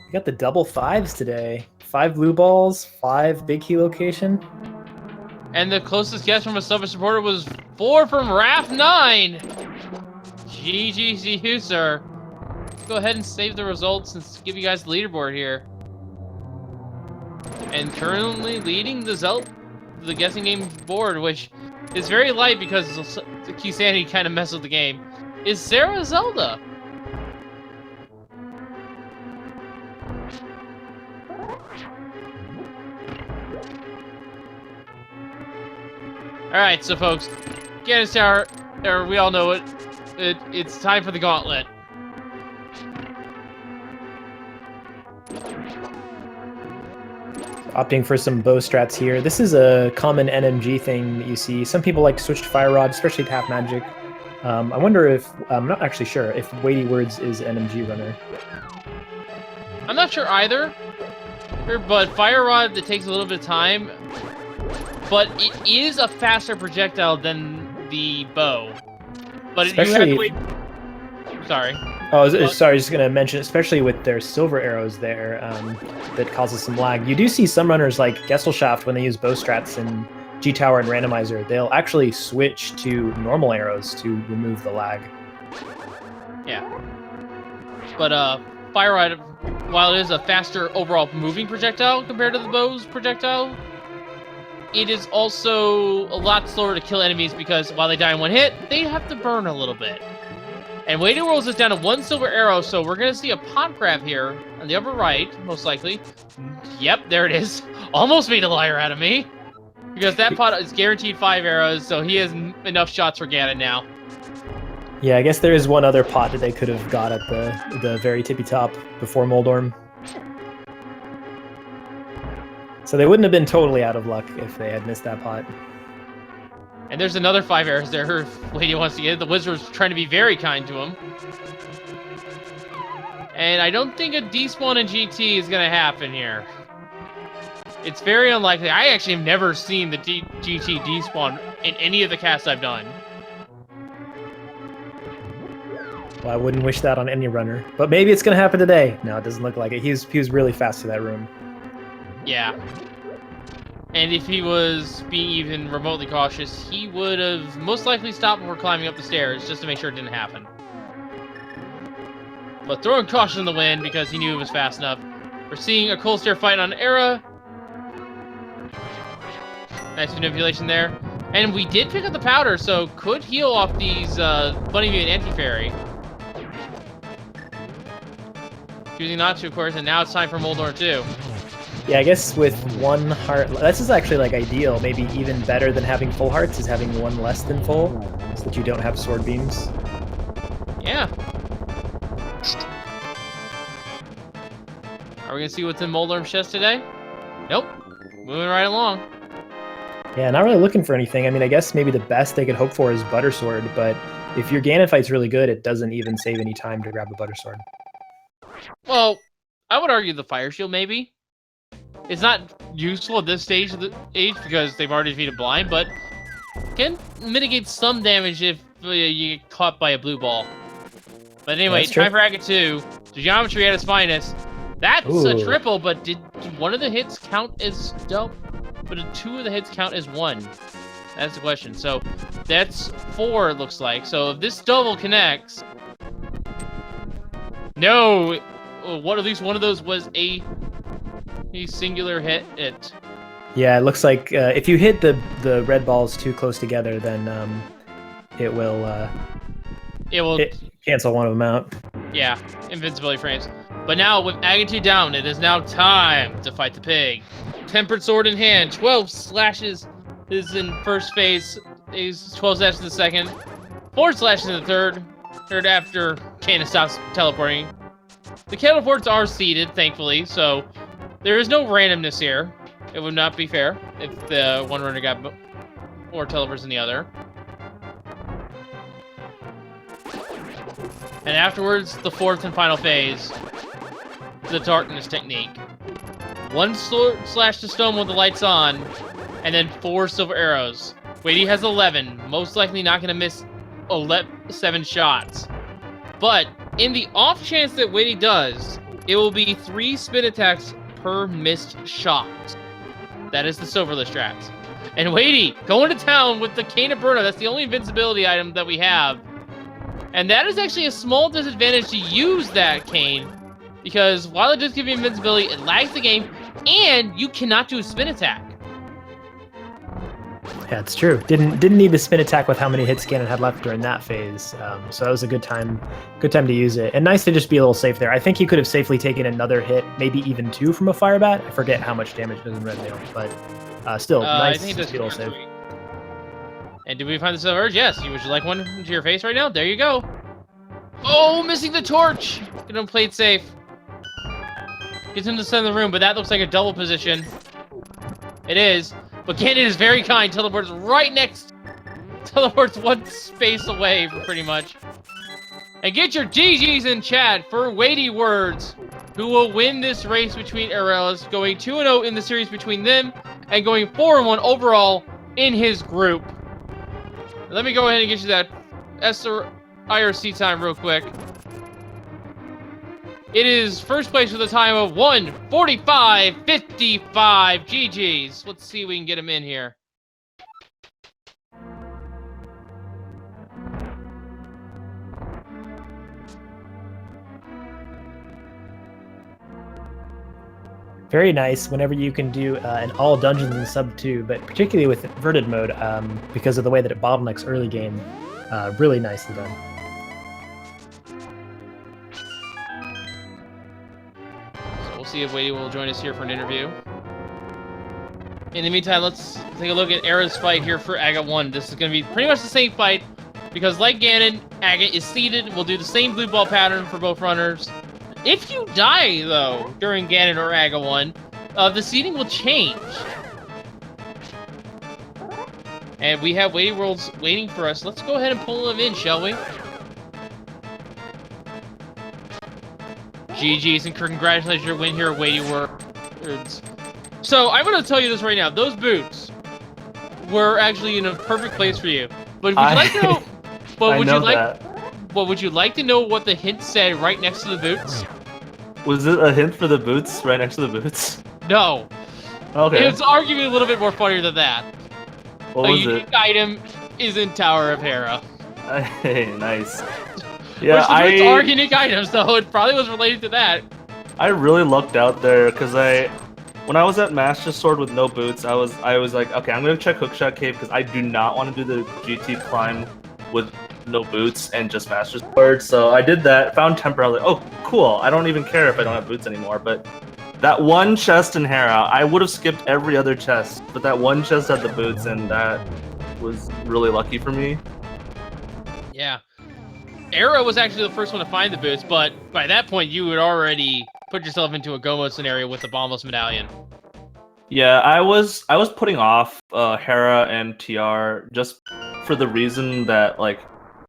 We got the double fives today. 5 blue balls, 5 big key location. And the closest guess from a sub supporter was 4 from Raf9. GG to you, sir. Let's go ahead and save the results and give you guys the leaderboard here. And currently leading the guessing game board, which is very light because the key sanity kind of messed with the game, is Sarah Zelda. Alright, so folks, get us our, or we all know it, it's time for the gauntlet. Opting for some bow strats here. This is a common NMG thing that you see. Some people like to switch to Fire Rod, especially Tap Magic. I wonder if, I'm not actually sure, if WeightyWords is NMG runner. I'm not sure either, but Fire Rod, it takes a little bit of time, but it is a faster projectile than the bow. But you have to wait. Sorry. Oh, I was just going to mention, especially with their silver arrows there, that causes some lag. You do see some runners like Gesellschaft, when they use bow strats in G-Tower and Randomizer, they'll actually switch to normal arrows to remove the lag. Yeah. But Fire Rod, while it is a faster overall moving projectile compared to the bow's projectile, it is also a lot slower to kill enemies because while they die in one hit, they have to burn a little bit. And WeightyWords is down to 1 silver arrow, so we're going to see a pot grab here on the upper right, most likely. Yep, there it is. Almost made a liar out of me. Because that pot is guaranteed 5 arrows, so he has enough shots for Ganon now. Yeah, I guess there is one other pot that they could have got at the very tippy top before Moldorm. So they wouldn't have been totally out of luck if they had missed that pot. And there's another 5 arrows there if Lady wants to get it. The Wizard's trying to be very kind to him. And I don't think a despawn in GT is going to happen here. It's very unlikely. I actually have never seen the GT despawn in any of the casts I've done. Well, I wouldn't wish that on any runner. But maybe it's going to happen today. No, it doesn't look like it. He was really fast to that room. Yeah. And if he was being even remotely cautious, he would have most likely stopped before climbing up the stairs, just to make sure it didn't happen. But throwing caution in the wind because he knew it was fast enough. We're seeing a cold stair fight on Era. Nice manipulation there. And we did pick up the powder, so could heal off these Bunny View and Anti-Fairy. Choosing not to, of course, and now it's time for Moldor 2. Yeah, I guess with 1 heart, this is actually like ideal. Maybe even better than having full hearts is having 1 less than full, so that you don't have sword beams. Yeah. Are we gonna see what's in Moldorm's chest today? Nope. Moving right along. Yeah, not really looking for anything. I mean, I guess maybe the best they could hope for is Butter Sword, but if your Ganon fight's really good, it doesn't even save any time to grab a Butter Sword. Well, I would argue the Fire Shield, maybe. It's not useful at this stage of the age because they've already defeated Blind, but can mitigate some damage if you get caught by a blue ball. But anyway, time for Act 2. Geometry at its finest. That's a triple, but did one of the hits count as double? But 2 of the hits count as 1. That's the question. So that's 4, it looks like. So if this double connects... No! At least one of those was a singular hit. Yeah, it looks like if you hit the red balls too close together, then it will cancel one of them out. Yeah, invincibility frames. But now with Agate 2 down, it is now time to fight the pig. Tempered sword in hand, 12 slashes is in first phase, is 12 slashes in the second, 4 slashes in the third after Ganon stops teleporting. The teleports are seeded, thankfully, so there is no randomness here. It would not be fair if the one runner got more teleports than the other. And afterwards, the 4th and final phase, the darkness technique. 1 slash to stone with the lights on, and then 4 silver arrows. Weighty has 11. Most likely not going to miss 7 shots. But in the off chance that Weighty does, it will be 3 spin attacks per missed shot. That is the Silverless strats. And Weighty going to town with the Cane of Burno. That's the only invincibility item that we have. And that is actually a small disadvantage to use that Cane, because while it does give you invincibility, it lags the game, and you cannot do a spin attack. Yeah, it's true. Didn't need the spin attack with how many hits Ganon had left during that phase. So that was a good time to use it. And nice to just be a little safe there. I think he could have safely taken another hit, maybe even 2 from a fire bat. I forget how much damage it does in Red Mail, but still nice to be a little safe. And did we find the Silver Urge? Yes. Would you like one to your face right now? There you go. Oh, missing the torch. Gonna play it safe. Gets him to center of the room, but that looks like a double position. It is. But Ganon is very kind. Teleports right next. Teleports 1 space away, pretty much. And get your GGs in chat for WeightyWords, who will win this race between Aeralis, going 2-0 in the series between them, and going 4-1 overall in his group. Let me go ahead and get you that IRC time real quick. It is first place with a time of 1:45.55. GG's. Let's see if we can get him in here. Very nice whenever you can do an all dungeons in sub 2, but particularly with inverted mode, because of the way that it bottlenecks early game. Really nicely done. So we'll see if Weighty will join us here for an interview. In the meantime, let's take a look at Era's fight here for Agate 1. This is going to be pretty much the same fight, because like Ganon, Agate is seated. We'll do the same blue ball pattern for both runners. If you die, though, during Ganon or Agate 1, the seating will change. And we have WeightyWords waiting for us. Let's go ahead and pull them in, shall we? GG's and congratulations on your win here at WeightyWords. So, I'm going to tell you this right now. Those boots were actually in a perfect place for you. But would you like to know... But would you like to know what the hint said right next to the boots? Was it a hint for the boots right next to the boots? No. Okay. It's arguably a little bit more funnier than that. What was unique item is in Tower of Hera. Hey, nice. Yeah, Which the boots are unique items, so it probably was related to that. I really lucked out there because when I was at Master Sword with no boots, I was like, okay, I'm gonna check Hookshot Cave because I do not want to do the GT climb with no boots and just Master Sword. So I did that, found Temper. I was like, oh, cool. I don't even care if I don't have boots anymore. But that one chest in Hera, I would have skipped every other chest, but that one chest had the boots, and that was really lucky for me. Yeah. Era was actually the first one to find the boots, but by that point, you had already put yourself into a Gomo scenario with the Bombless Medallion. Yeah, I was putting off Hera and TR just for the reason that, like,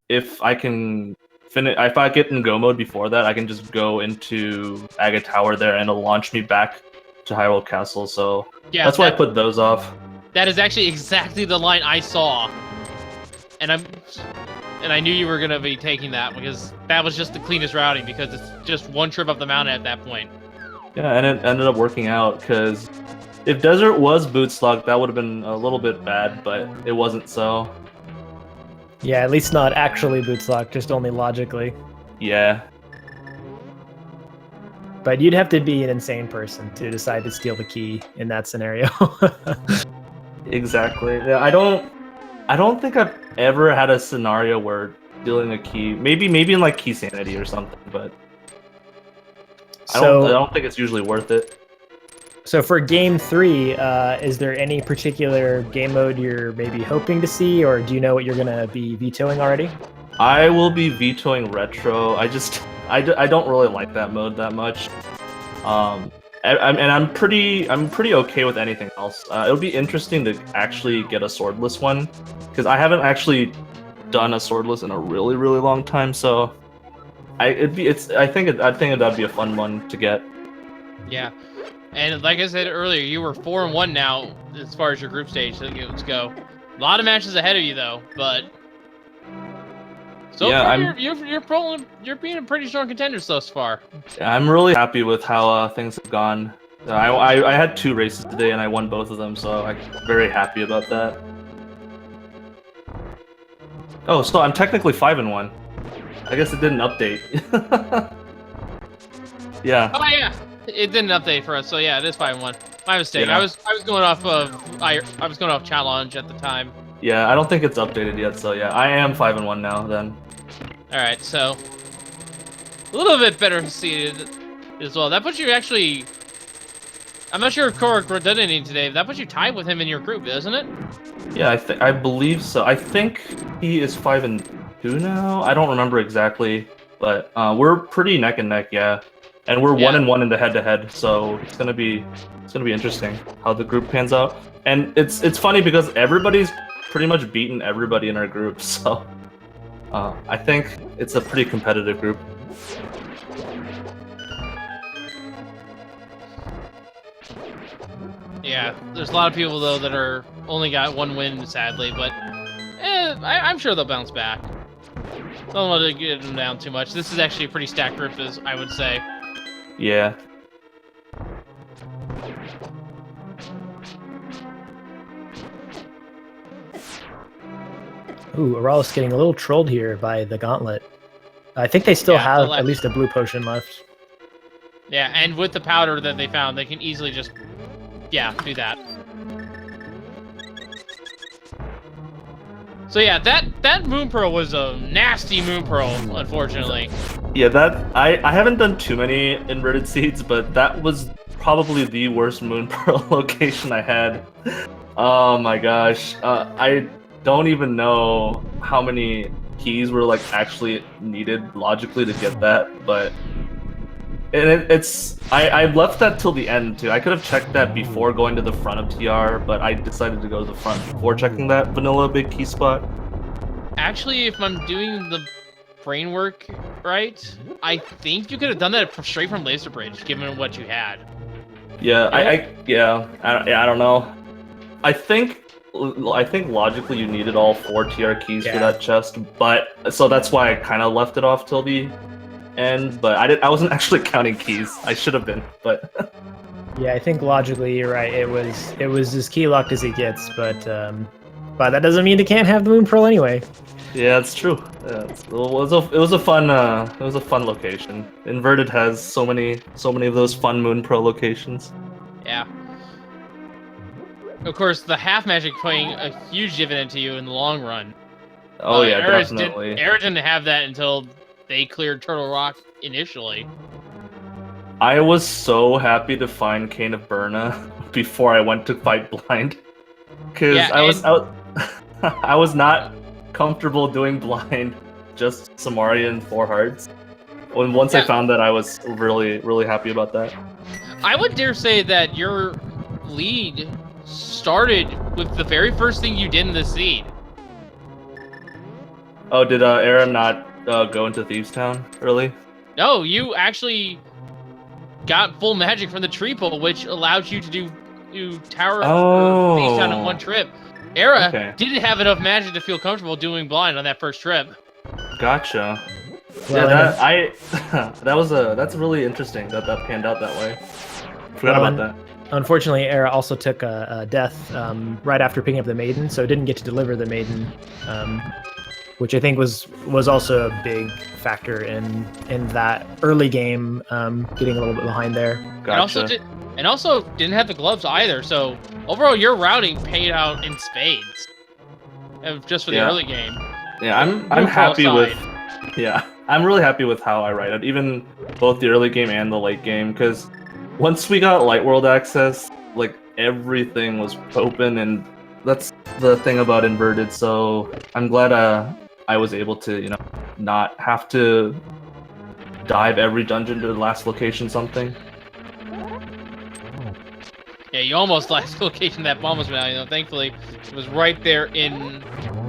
if I can if I get in Go mode before that, I can just go into Agate Tower there and it'll launch me back to Hyrule Castle. So yeah, that's why I put those off. That is actually exactly the line I saw, and I knew you were gonna be taking that because that was just the cleanest routing because it's just one trip up the mountain at that point. Yeah, and it ended up working out because if Desert was boot slug, that would have been a little bit bad, but it wasn't so. Yeah, at least not actually boots lock, just only logically. Yeah. But you'd have to be an insane person to decide to steal the key in that scenario. Exactly. Yeah, I don't think I've ever had a scenario where stealing a key, maybe in like Key Sanity or something, but I don't think it's usually worth it. So for Game 3, is there any particular game mode you're maybe hoping to see, or do you know what you're going to be vetoing already? I will be vetoing Retro. I don't really like that mode that much. I'm pretty okay with anything else. It'll be interesting to actually get a swordless one, because I haven't actually done a swordless in a really long time. So I think that'd be a fun one to get. Yeah. And like I said earlier, you were 4-1 now as far as your group stage. So let's go. A lot of matches ahead of you though, but so Yeah, far I'm- you're being a pretty strong contender thus far. I'm really happy with how things have gone. I had 2 races today and I won both of them, so I'm very happy about that. Oh, so I'm technically 5-1. I guess it didn't update. Yeah. Oh yeah, it didn't update for us, so yeah, it is 5-1. My mistake. Yeah. I was going off of I was going off challenge at the time. Yeah, I don't think it's updated yet, so yeah, I am 5-1 now then. All right, so a little bit better seated as well. That puts you actually. I'm not sure if Korik did anything today. But that puts you tied with him in your group, doesn't it? Yeah, I believe so. I think he is 5-2 now. I don't remember exactly, but we're pretty neck and neck, yeah. And we're 1-1 in the head-to-head, so it's gonna be interesting how the group pans out. And it's funny because everybody's pretty much beaten everybody in our group, so I think it's a pretty competitive group. Yeah, there's a lot of people though that are only got 1 win, sadly, but I'm sure they'll bounce back. Don't want to get them down too much. This is actually a pretty stacked group, as I would say. Yeah. Ooh, Aeralis getting a little trolled here by the gauntlet. I think they still have at least a blue potion left. Yeah, and with the powder that they found, they can easily just, do that. So yeah, that Moon Pearl was a nasty Moon Pearl, unfortunately. Yeah, I haven't done too many inverted seeds, but that was probably the worst Moon Pearl location I had. Oh my gosh, I don't even know how many keys were like actually needed logically to get that, but I left that till the end too. I could have checked that before going to the front of TR, but I decided to go to the front before checking that vanilla big key spot. Actually, if I'm doing the brain work right, I think you could have done that straight from Laser Bridge, given what you had. Yeah, I don't know. I think logically you needed all 4 TR keys for that chest, but so that's why I kind of left it off till the end. But I wasn't actually counting keys. I should have been, but yeah, I think logically you're right. It was as key locked as it gets, but that doesn't mean they can't have the Moon Pearl anyway. Yeah, it's true. Yeah, it was a fun location. Inverted has so many of those fun Moon Pearl locations. Yeah. Of course, the half magic playing a huge dividend to you in the long run. Oh yeah, definitely. Era didn't have that until they cleared Turtle Rock initially. I was so happy to find Cane of Burna before I went to fight blind, because I was not comfortable doing blind, just Samaria and 4 hearts. When once I found that, I was really happy about that. I would dare say that your lead started with the very first thing you did in the seed. Oh, did Era not go into Thieves Town early? No, you actually got full magic from the tree pole, which allowed you to do Tower of Thieves Town in 1 trip. Era didn't have enough magic to feel comfortable doing blind on that first trip. Gotcha. Well, yeah, that's really interesting that panned out that way. Forgot about that. Unfortunately, Era also took a death right after picking up the maiden, so didn't get to deliver the maiden, which I think was also a big factor in that early game, getting a little bit behind there. Gotcha. And also didn't have the gloves either, so overall your routing paid out in spades, just for the early game. Yeah, I'm happy with. Yeah, I'm really happy with how I write it, even both the early game and the late game, because once we got Light World access, like everything was open, and that's the thing about Inverted. So I'm glad I was able to, not have to dive every dungeon to the last location something. Yeah, you almost lost the location that bomb was now. Thankfully, it was right there in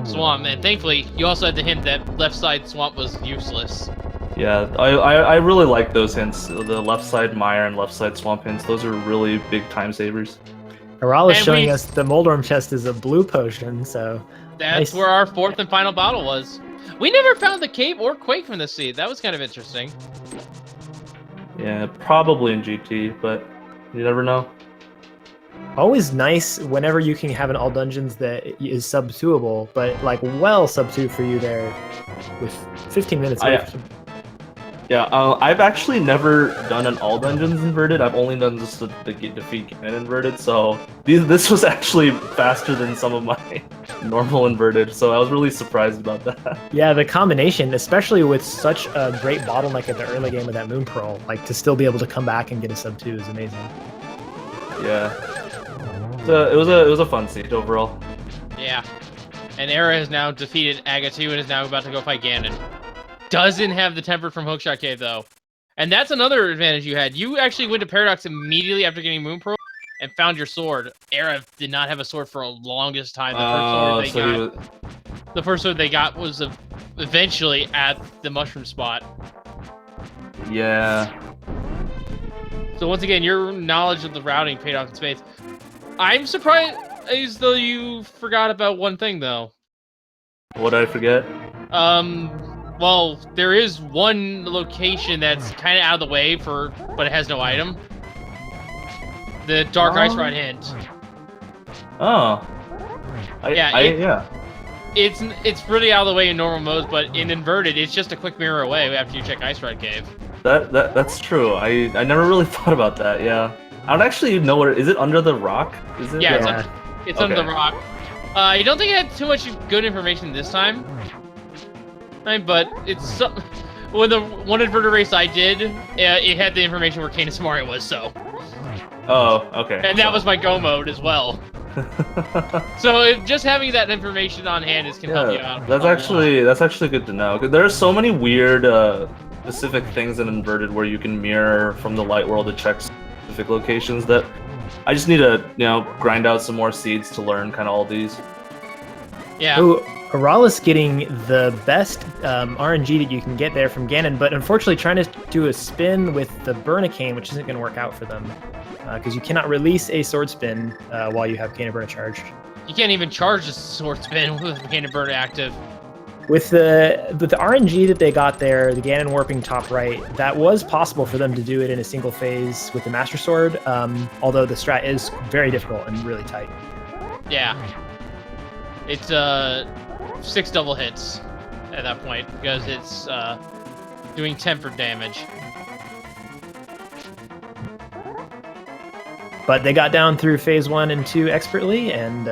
Swamp, and thankfully, you also had the hint that left side Swamp was useless. Yeah, I really like those hints. The left side Mire and left side Swamp hints. Those are really big time savers. Aeralis And showing we- us the Moldorm chest is a blue potion, so That's nice. where our fourth and final battle was. We never found the cave or Quake from the sea. That was kind of interesting. Yeah, probably in GT, but you never know. Always nice whenever you can have an all dungeons that is sub-2able, but like well sub-2 for you there with 15 minutes left. Yeah, I've actually never done an all dungeons inverted. I've only done just the defeat Ganon inverted. So this was actually faster than some of my normal inverted. So I was really surprised about that. Yeah, the combination, especially with such a great bottleneck at the early game with that Moon Pearl, like to still be able to come back and get a sub-2 is amazing. Yeah, so it was a fun siege overall. Yeah. And Era has now defeated Agatu and is now about to go fight Ganon. Doesn't have the temper from Hookshot Cave, though. And that's another advantage you had. You actually went to Paradox immediately after getting Moon Pearl and found your sword. Era did not have a sword for a longest time. The first sword they got was eventually at the mushroom spot. Yeah. So once again, your knowledge of the routing paid off in spades. I'm surprised though you forgot about one thing though. What did I forget? Well, there is one location that's kind of out of the way but it has no item. The Dark Ice Rod hint. Oh. Yeah. It's really out of the way in normal modes, but in inverted, it's just a quick mirror away after you check Ice Rod Cave. That's true. I never really thought about that. Yeah. I don't actually know what is it under the rock? Is it? Yeah, it's under the rock. I don't think it had too much good information this time. But it's when the one inverted race I did, it had the information where Canis Mario was. So. Oh, okay. And that was my go mode as well. So just having that information on hand can help you out. That's actually good to know. 'Cause there are so many weird specific things in inverted where you can mirror from the light world to check specific locations that I just need to grind out some more seeds to learn kind of all these. Yeah. Ooh, Aeralis getting the best RNG that you can get there from Ganon, but unfortunately trying to do a spin with the Burnicane, which isn't going to work out for them. Because you cannot release a sword spin while you have Cane and Burner charged. You can't even charge a sword spin with Cane and Burner active. With the RNG that they got there, the Ganon warping top right, that was possible for them to do it in a single phase with the Master Sword, although the strat is very difficult and really tight. Yeah. It's 6 double hits at that point because it's doing tempered damage. But they got down through phase 1 and 2 expertly, and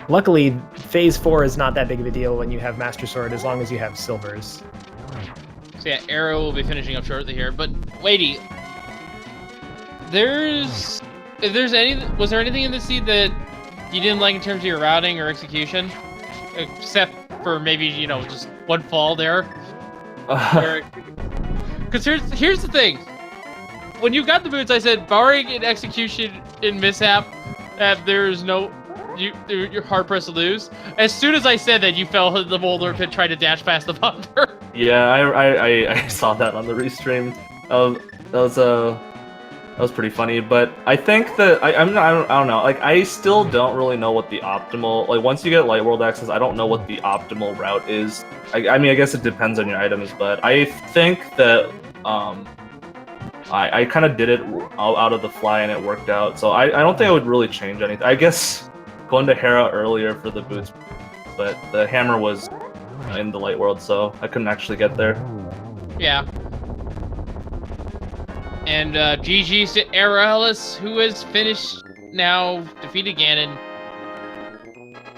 luckily phase 4 is not that big of a deal when you have Master Sword, as long as you have silvers. So yeah, Arrow will be finishing up shortly here, but Weighty, was there anything in the seed that you didn't like in terms of your routing or execution? Except for maybe, just one fall there? Because here's the thing. When you got the boots, I said, barring an execution in mishap, there's no... You're hard pressed to lose. As soon as I said that, you fell in the boulder pit trying to dash past the bumper. Yeah, I saw that on the restream. That was pretty funny, but I think that I don't know. Like, I still don't really know what the optimal, like, once you get Light World access, I don't know what the optimal route is. I mean, I guess it depends on your items, but I think that I kind of did it out of the fly and it worked out. So I don't think I would really change anything. I guess going to Hera earlier for the boots, but the hammer was in the Light World, so I couldn't actually get there. Yeah. And GG's to Aeralis, who has finished now, defeated Ganon.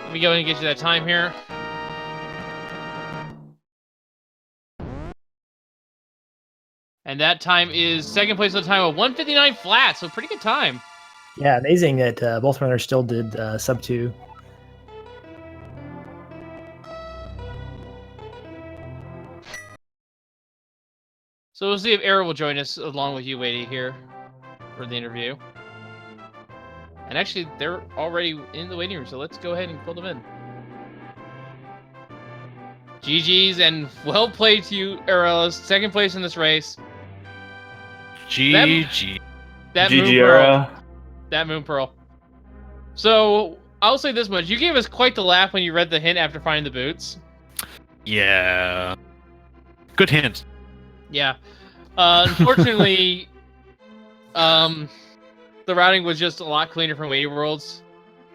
Let me go ahead and get you that time here. And that time is second place with a time of 1:59 flat, so pretty good time. Yeah, amazing that both runners still did sub 2. So we'll see if Era will join us along with you, Weighty, here for the interview. And actually, they're already in the waiting room, so let's go ahead and pull them in. GG's and well played to you, Aeralis. Second place in this race. GG. That GG Moon Era. Pearl. That Moon Pearl. So I'll say this much: you gave us quite the laugh when you read the hint after finding the boots. Yeah. Good hint. Yeah. Unfortunately, the routing was just a lot cleaner from WeightyWords,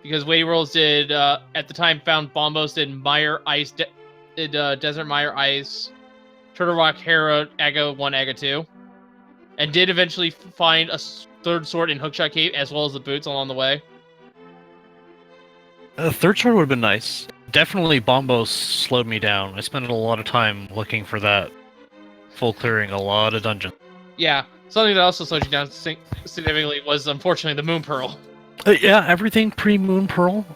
because WeightyWords did at the time found Bombos did Mire Ice, Desert Mire Ice, Turtle Rock, Hera, Aga 1, Aga 2, and did eventually find a third sword in Hookshot Cave as well as the boots along the way. The third sword would have been nice. Definitely Bombos slowed me down. I spent a lot of time looking for that. Full clearing a lot of dungeons. Yeah, something that also slowed you down significantly was unfortunately the Moon Pearl. Yeah, everything pre-Moon Pearl.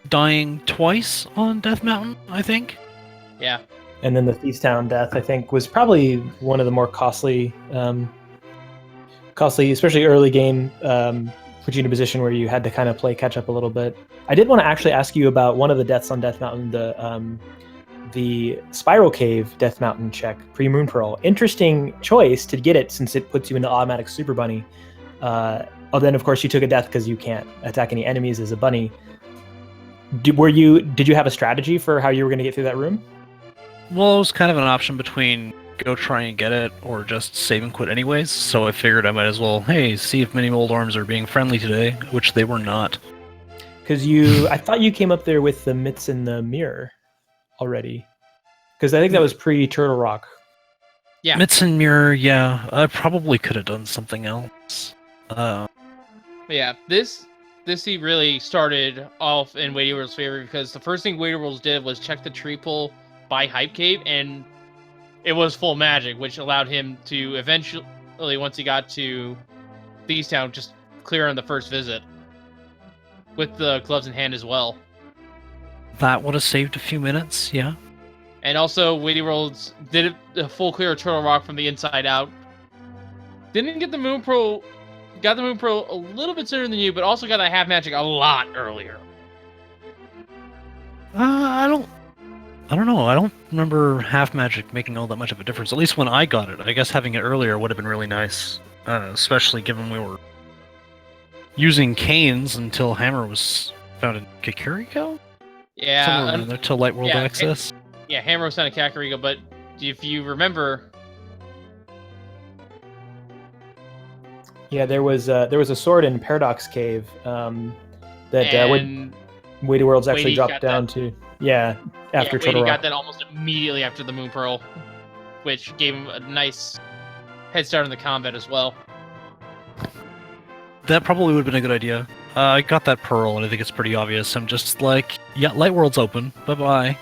Dying twice on Death Mountain, I think. Yeah. And then the Thief's Town death, I think, was probably one of the more costly, especially early game, put you in a position where you had to kind of play catch up a little bit. I did want to actually ask you about one of the deaths on Death Mountain, the Spiral Cave Death Mountain check, pre-Moon Pearl. Interesting choice to get it since it puts you into automatic Super Bunny. Then of course you took a death because you can't attack any enemies as a bunny. Did you have a strategy for how you were going to get through that room? Well, it was kind of an option between go try and get it or just save and quit anyways, so I figured I might as well, see if many old arms are being friendly today, which they were not. Because I thought you came up there with the mitts in the mirror already. Because I think that was pre-Turtle Rock. Yeah. Mitts and Mirror, yeah. I probably could have done something else. Yeah, this he really started off in WeightyWorld's favor, because the first thing WeightyWorlds did was check the tree pull by Hype Cave, and it was full magic, which allowed him to eventually, once he got to Thieves Town, just clear on the first visit. With the gloves in hand as well. That would have saved a few minutes, yeah. And also, WeightyWorlds did a full clear of Turtle Rock from the inside out. Didn't get the Moon Pearl, got the Moon Pearl a little bit sooner than you, but also got that half magic a lot earlier. I don't know. I don't remember half magic making all that much of a difference. At least when I got it. I guess having it earlier would have been really nice. Especially given we were using canes until Hammer was found in Kakariko? Yeah. Somewhere around there till Light World Access. Yeah, Hammer was found in Kakariko, but if you remember... Yeah, there was a sword in Paradox Cave that WeightyWorlds actually dropped down to. Yeah, after Turtle Rock. Got that almost immediately after the Moon Pearl, which gave him a nice head start in the combat as well. That probably would have been a good idea. I got that pearl, and I think it's pretty obvious. I'm just like, yeah, Light World's open. Bye-bye.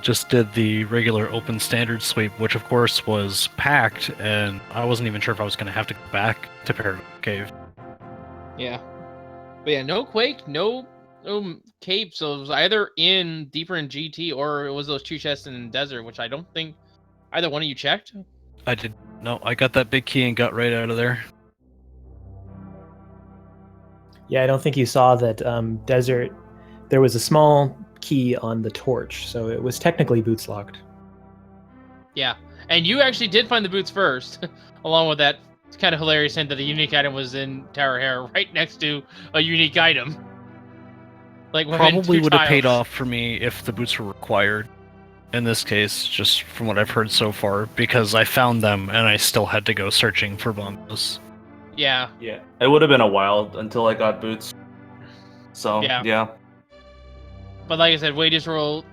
Just did the regular open standard sweep, which of course was packed, and I wasn't even sure if I was going to have to go back to Paradox Cave. Yeah. But yeah, no Quake, no Cape, so it was either deeper in GT, or it was those two chests in Desert, which I don't think either one of you checked. I did. No, I got that big key and got right out of there. Yeah, I don't think you saw that Desert. There was a small key on the torch, so it was technically boots locked. Yeah, and you actually did find the boots first, along with that kind of hilarious hint that a unique item was in Tower Hera, right next to a unique item. Like probably would have paid off for me if the boots were required. In this case, just from what I've heard so far, because I found them and I still had to go searching for bombs. Yeah. Yeah. It would have been a while until I got boots. So, yeah. But like I said, WeightyWords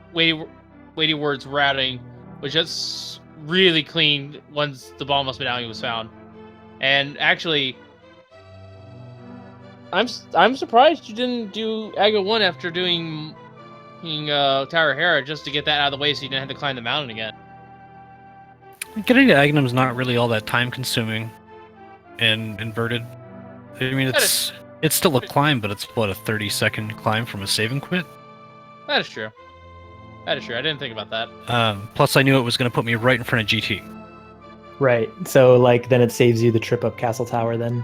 routing was just really clean once the Bombos medallion was found. And actually, I'm surprised you didn't do Aga 1 after doing Tower Hera, just to get that out of the way so you didn't have to climb the mountain again. Getting to Agnum's not really all that time consuming and inverted. I mean, it's still a climb, but it's what, a 30-second climb from a save and quit? That is true. I didn't think about that. Plus, I knew it was going to put me right in front of GT. Right. So, then it saves you the trip up Castle Tower. Then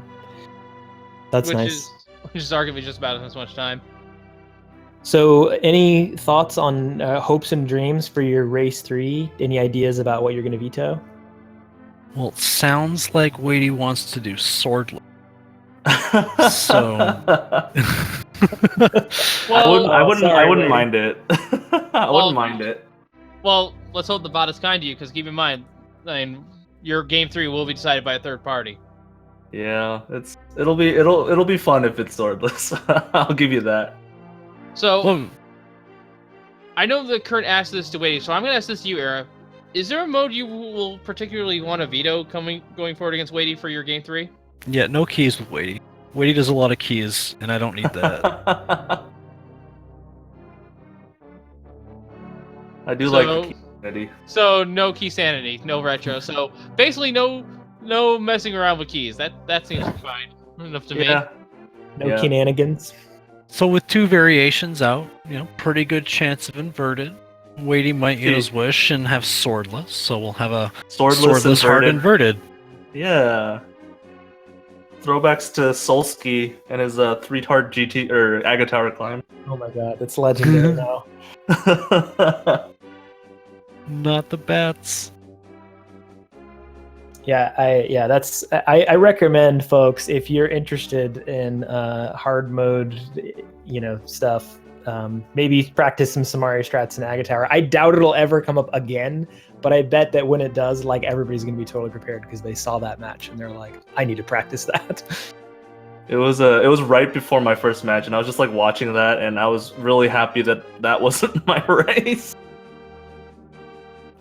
that's nice. Which is arguably just about as much time. So, any thoughts on hopes and dreams for your race 3? Any ideas about what you're going to veto? Well, it sounds like Weighty wants to do Swordless. So- Well, I wouldn't sorry, Wade. mind it. I Well- wouldn't mind it. well, let's hope the bot is kind to you, because keep in mind, I mean, your game 3 will be decided by a third party. Yeah, it'll be fun if it's swordless. I'll give you that. So Well, I know the Kurt asked this to Weighty, so I'm gonna ask this to you, Era. Is there a mode you will particularly want to veto going forward against Weighty for your game 3? yeah, no keys with Weighty. Weighty does a lot of keys, and I don't need that. I do So- like the community. So no key sanity, no retro. So basically no messing around with keys. That seems fine enough to me. Yeah. No Yeah. shenanigans. So with 2 variations out, pretty good chance of inverted. Weighty might get his wish and have swordless, so we'll have a Swordless, hard inverted. inverted. Yeah. Throwbacks to Solsky and his 3-hard GT or Agatower climb. Oh my god, that's legendary now. Not the bats. Yeah, I recommend folks, if you're interested in hard mode, stuff, maybe practice some Samari strats in Agatower. I doubt it'll ever come up again, but I bet that when it does, like, everybody's gonna be totally prepared because they saw that match and they're like, I need to practice that. It was right before my first match, and I was just like watching that, and I was really happy that wasn't my race.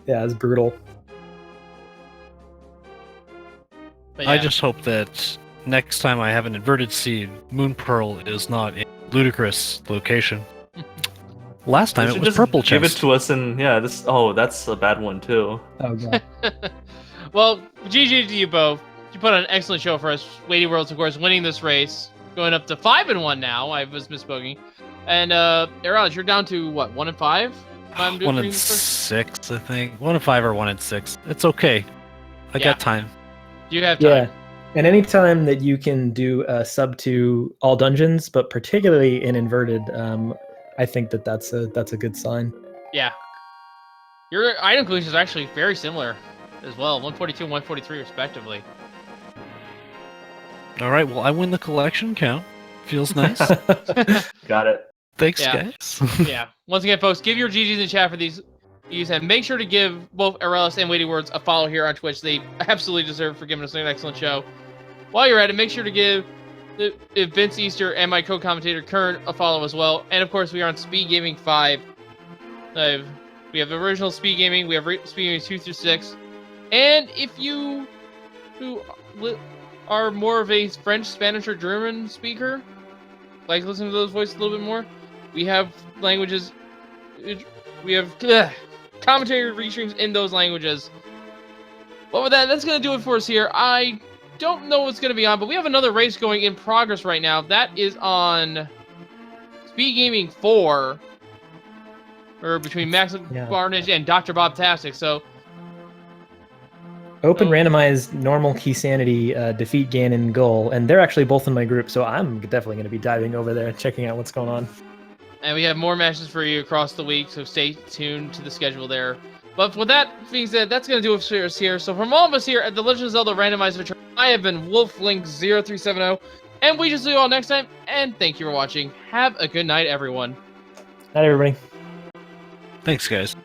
Yeah, it's brutal. But I yeah. just hope that next time I have an inverted seed, Moon Pearl is not in ludicrous location. Last time You it should was just purple give it chest. to us, and yeah, that's a bad one too. Oh god. Well, GG to you both. You put on an excellent show for us. WeightyWords, of course, winning this race, going up to 5-1 now. I was misspoken. And Aeralis, you're down to what, 1-5? If I'm doing 1 and this correct? 6, I think. 1 and 5 or 1 and 6. It's okay. I Yeah. got time. You have time. Yeah. And anytime that you can do a sub to all dungeons, but particularly in inverted, I think that's a good sign. Yeah. Your item collection is actually very similar as well. 142 and 143 respectively. All right, well, I win the collection count. Feels nice. Got it. Thanks, Yeah. guys. Yeah. Once again, folks, give your GGs in the chat for these, and make sure to give both Aeralis and WeightyWords a follow here on Twitch. They absolutely deserve for giving us an excellent show. While you're at it, make sure to give Vince Easter and my co-commentator Kern a follow as well. And of course, we are on Speed Gaming 5. We have the original Speed Gaming. We have Speed Gaming 2 through 6. And if you who are more of a French, Spanish, or German speaker, like listening to those voices a little bit more, we have languages. We have commentary restreams in those languages. But with that, that's going to do it for us here. I don't know what's going to be on, but we have another race going in progress right now. That is on Speed Gaming 4, or between Max Barnage and Dr. Bob Tastic. So Open randomized normal key sanity defeat Ganon goal, and they're actually both in my group, so I'm definitely going to be diving over there and checking out what's going on. And we have more matches for you across the week, so stay tuned to the schedule there. But with that being said, that's going to do it for us here. So from all of us here at the Legend of Zelda Randomizer Return, I have been WolfLink0370, and we just see you all next time, and thank you for watching. Have a good night, everyone. Night, everybody. Thanks, guys.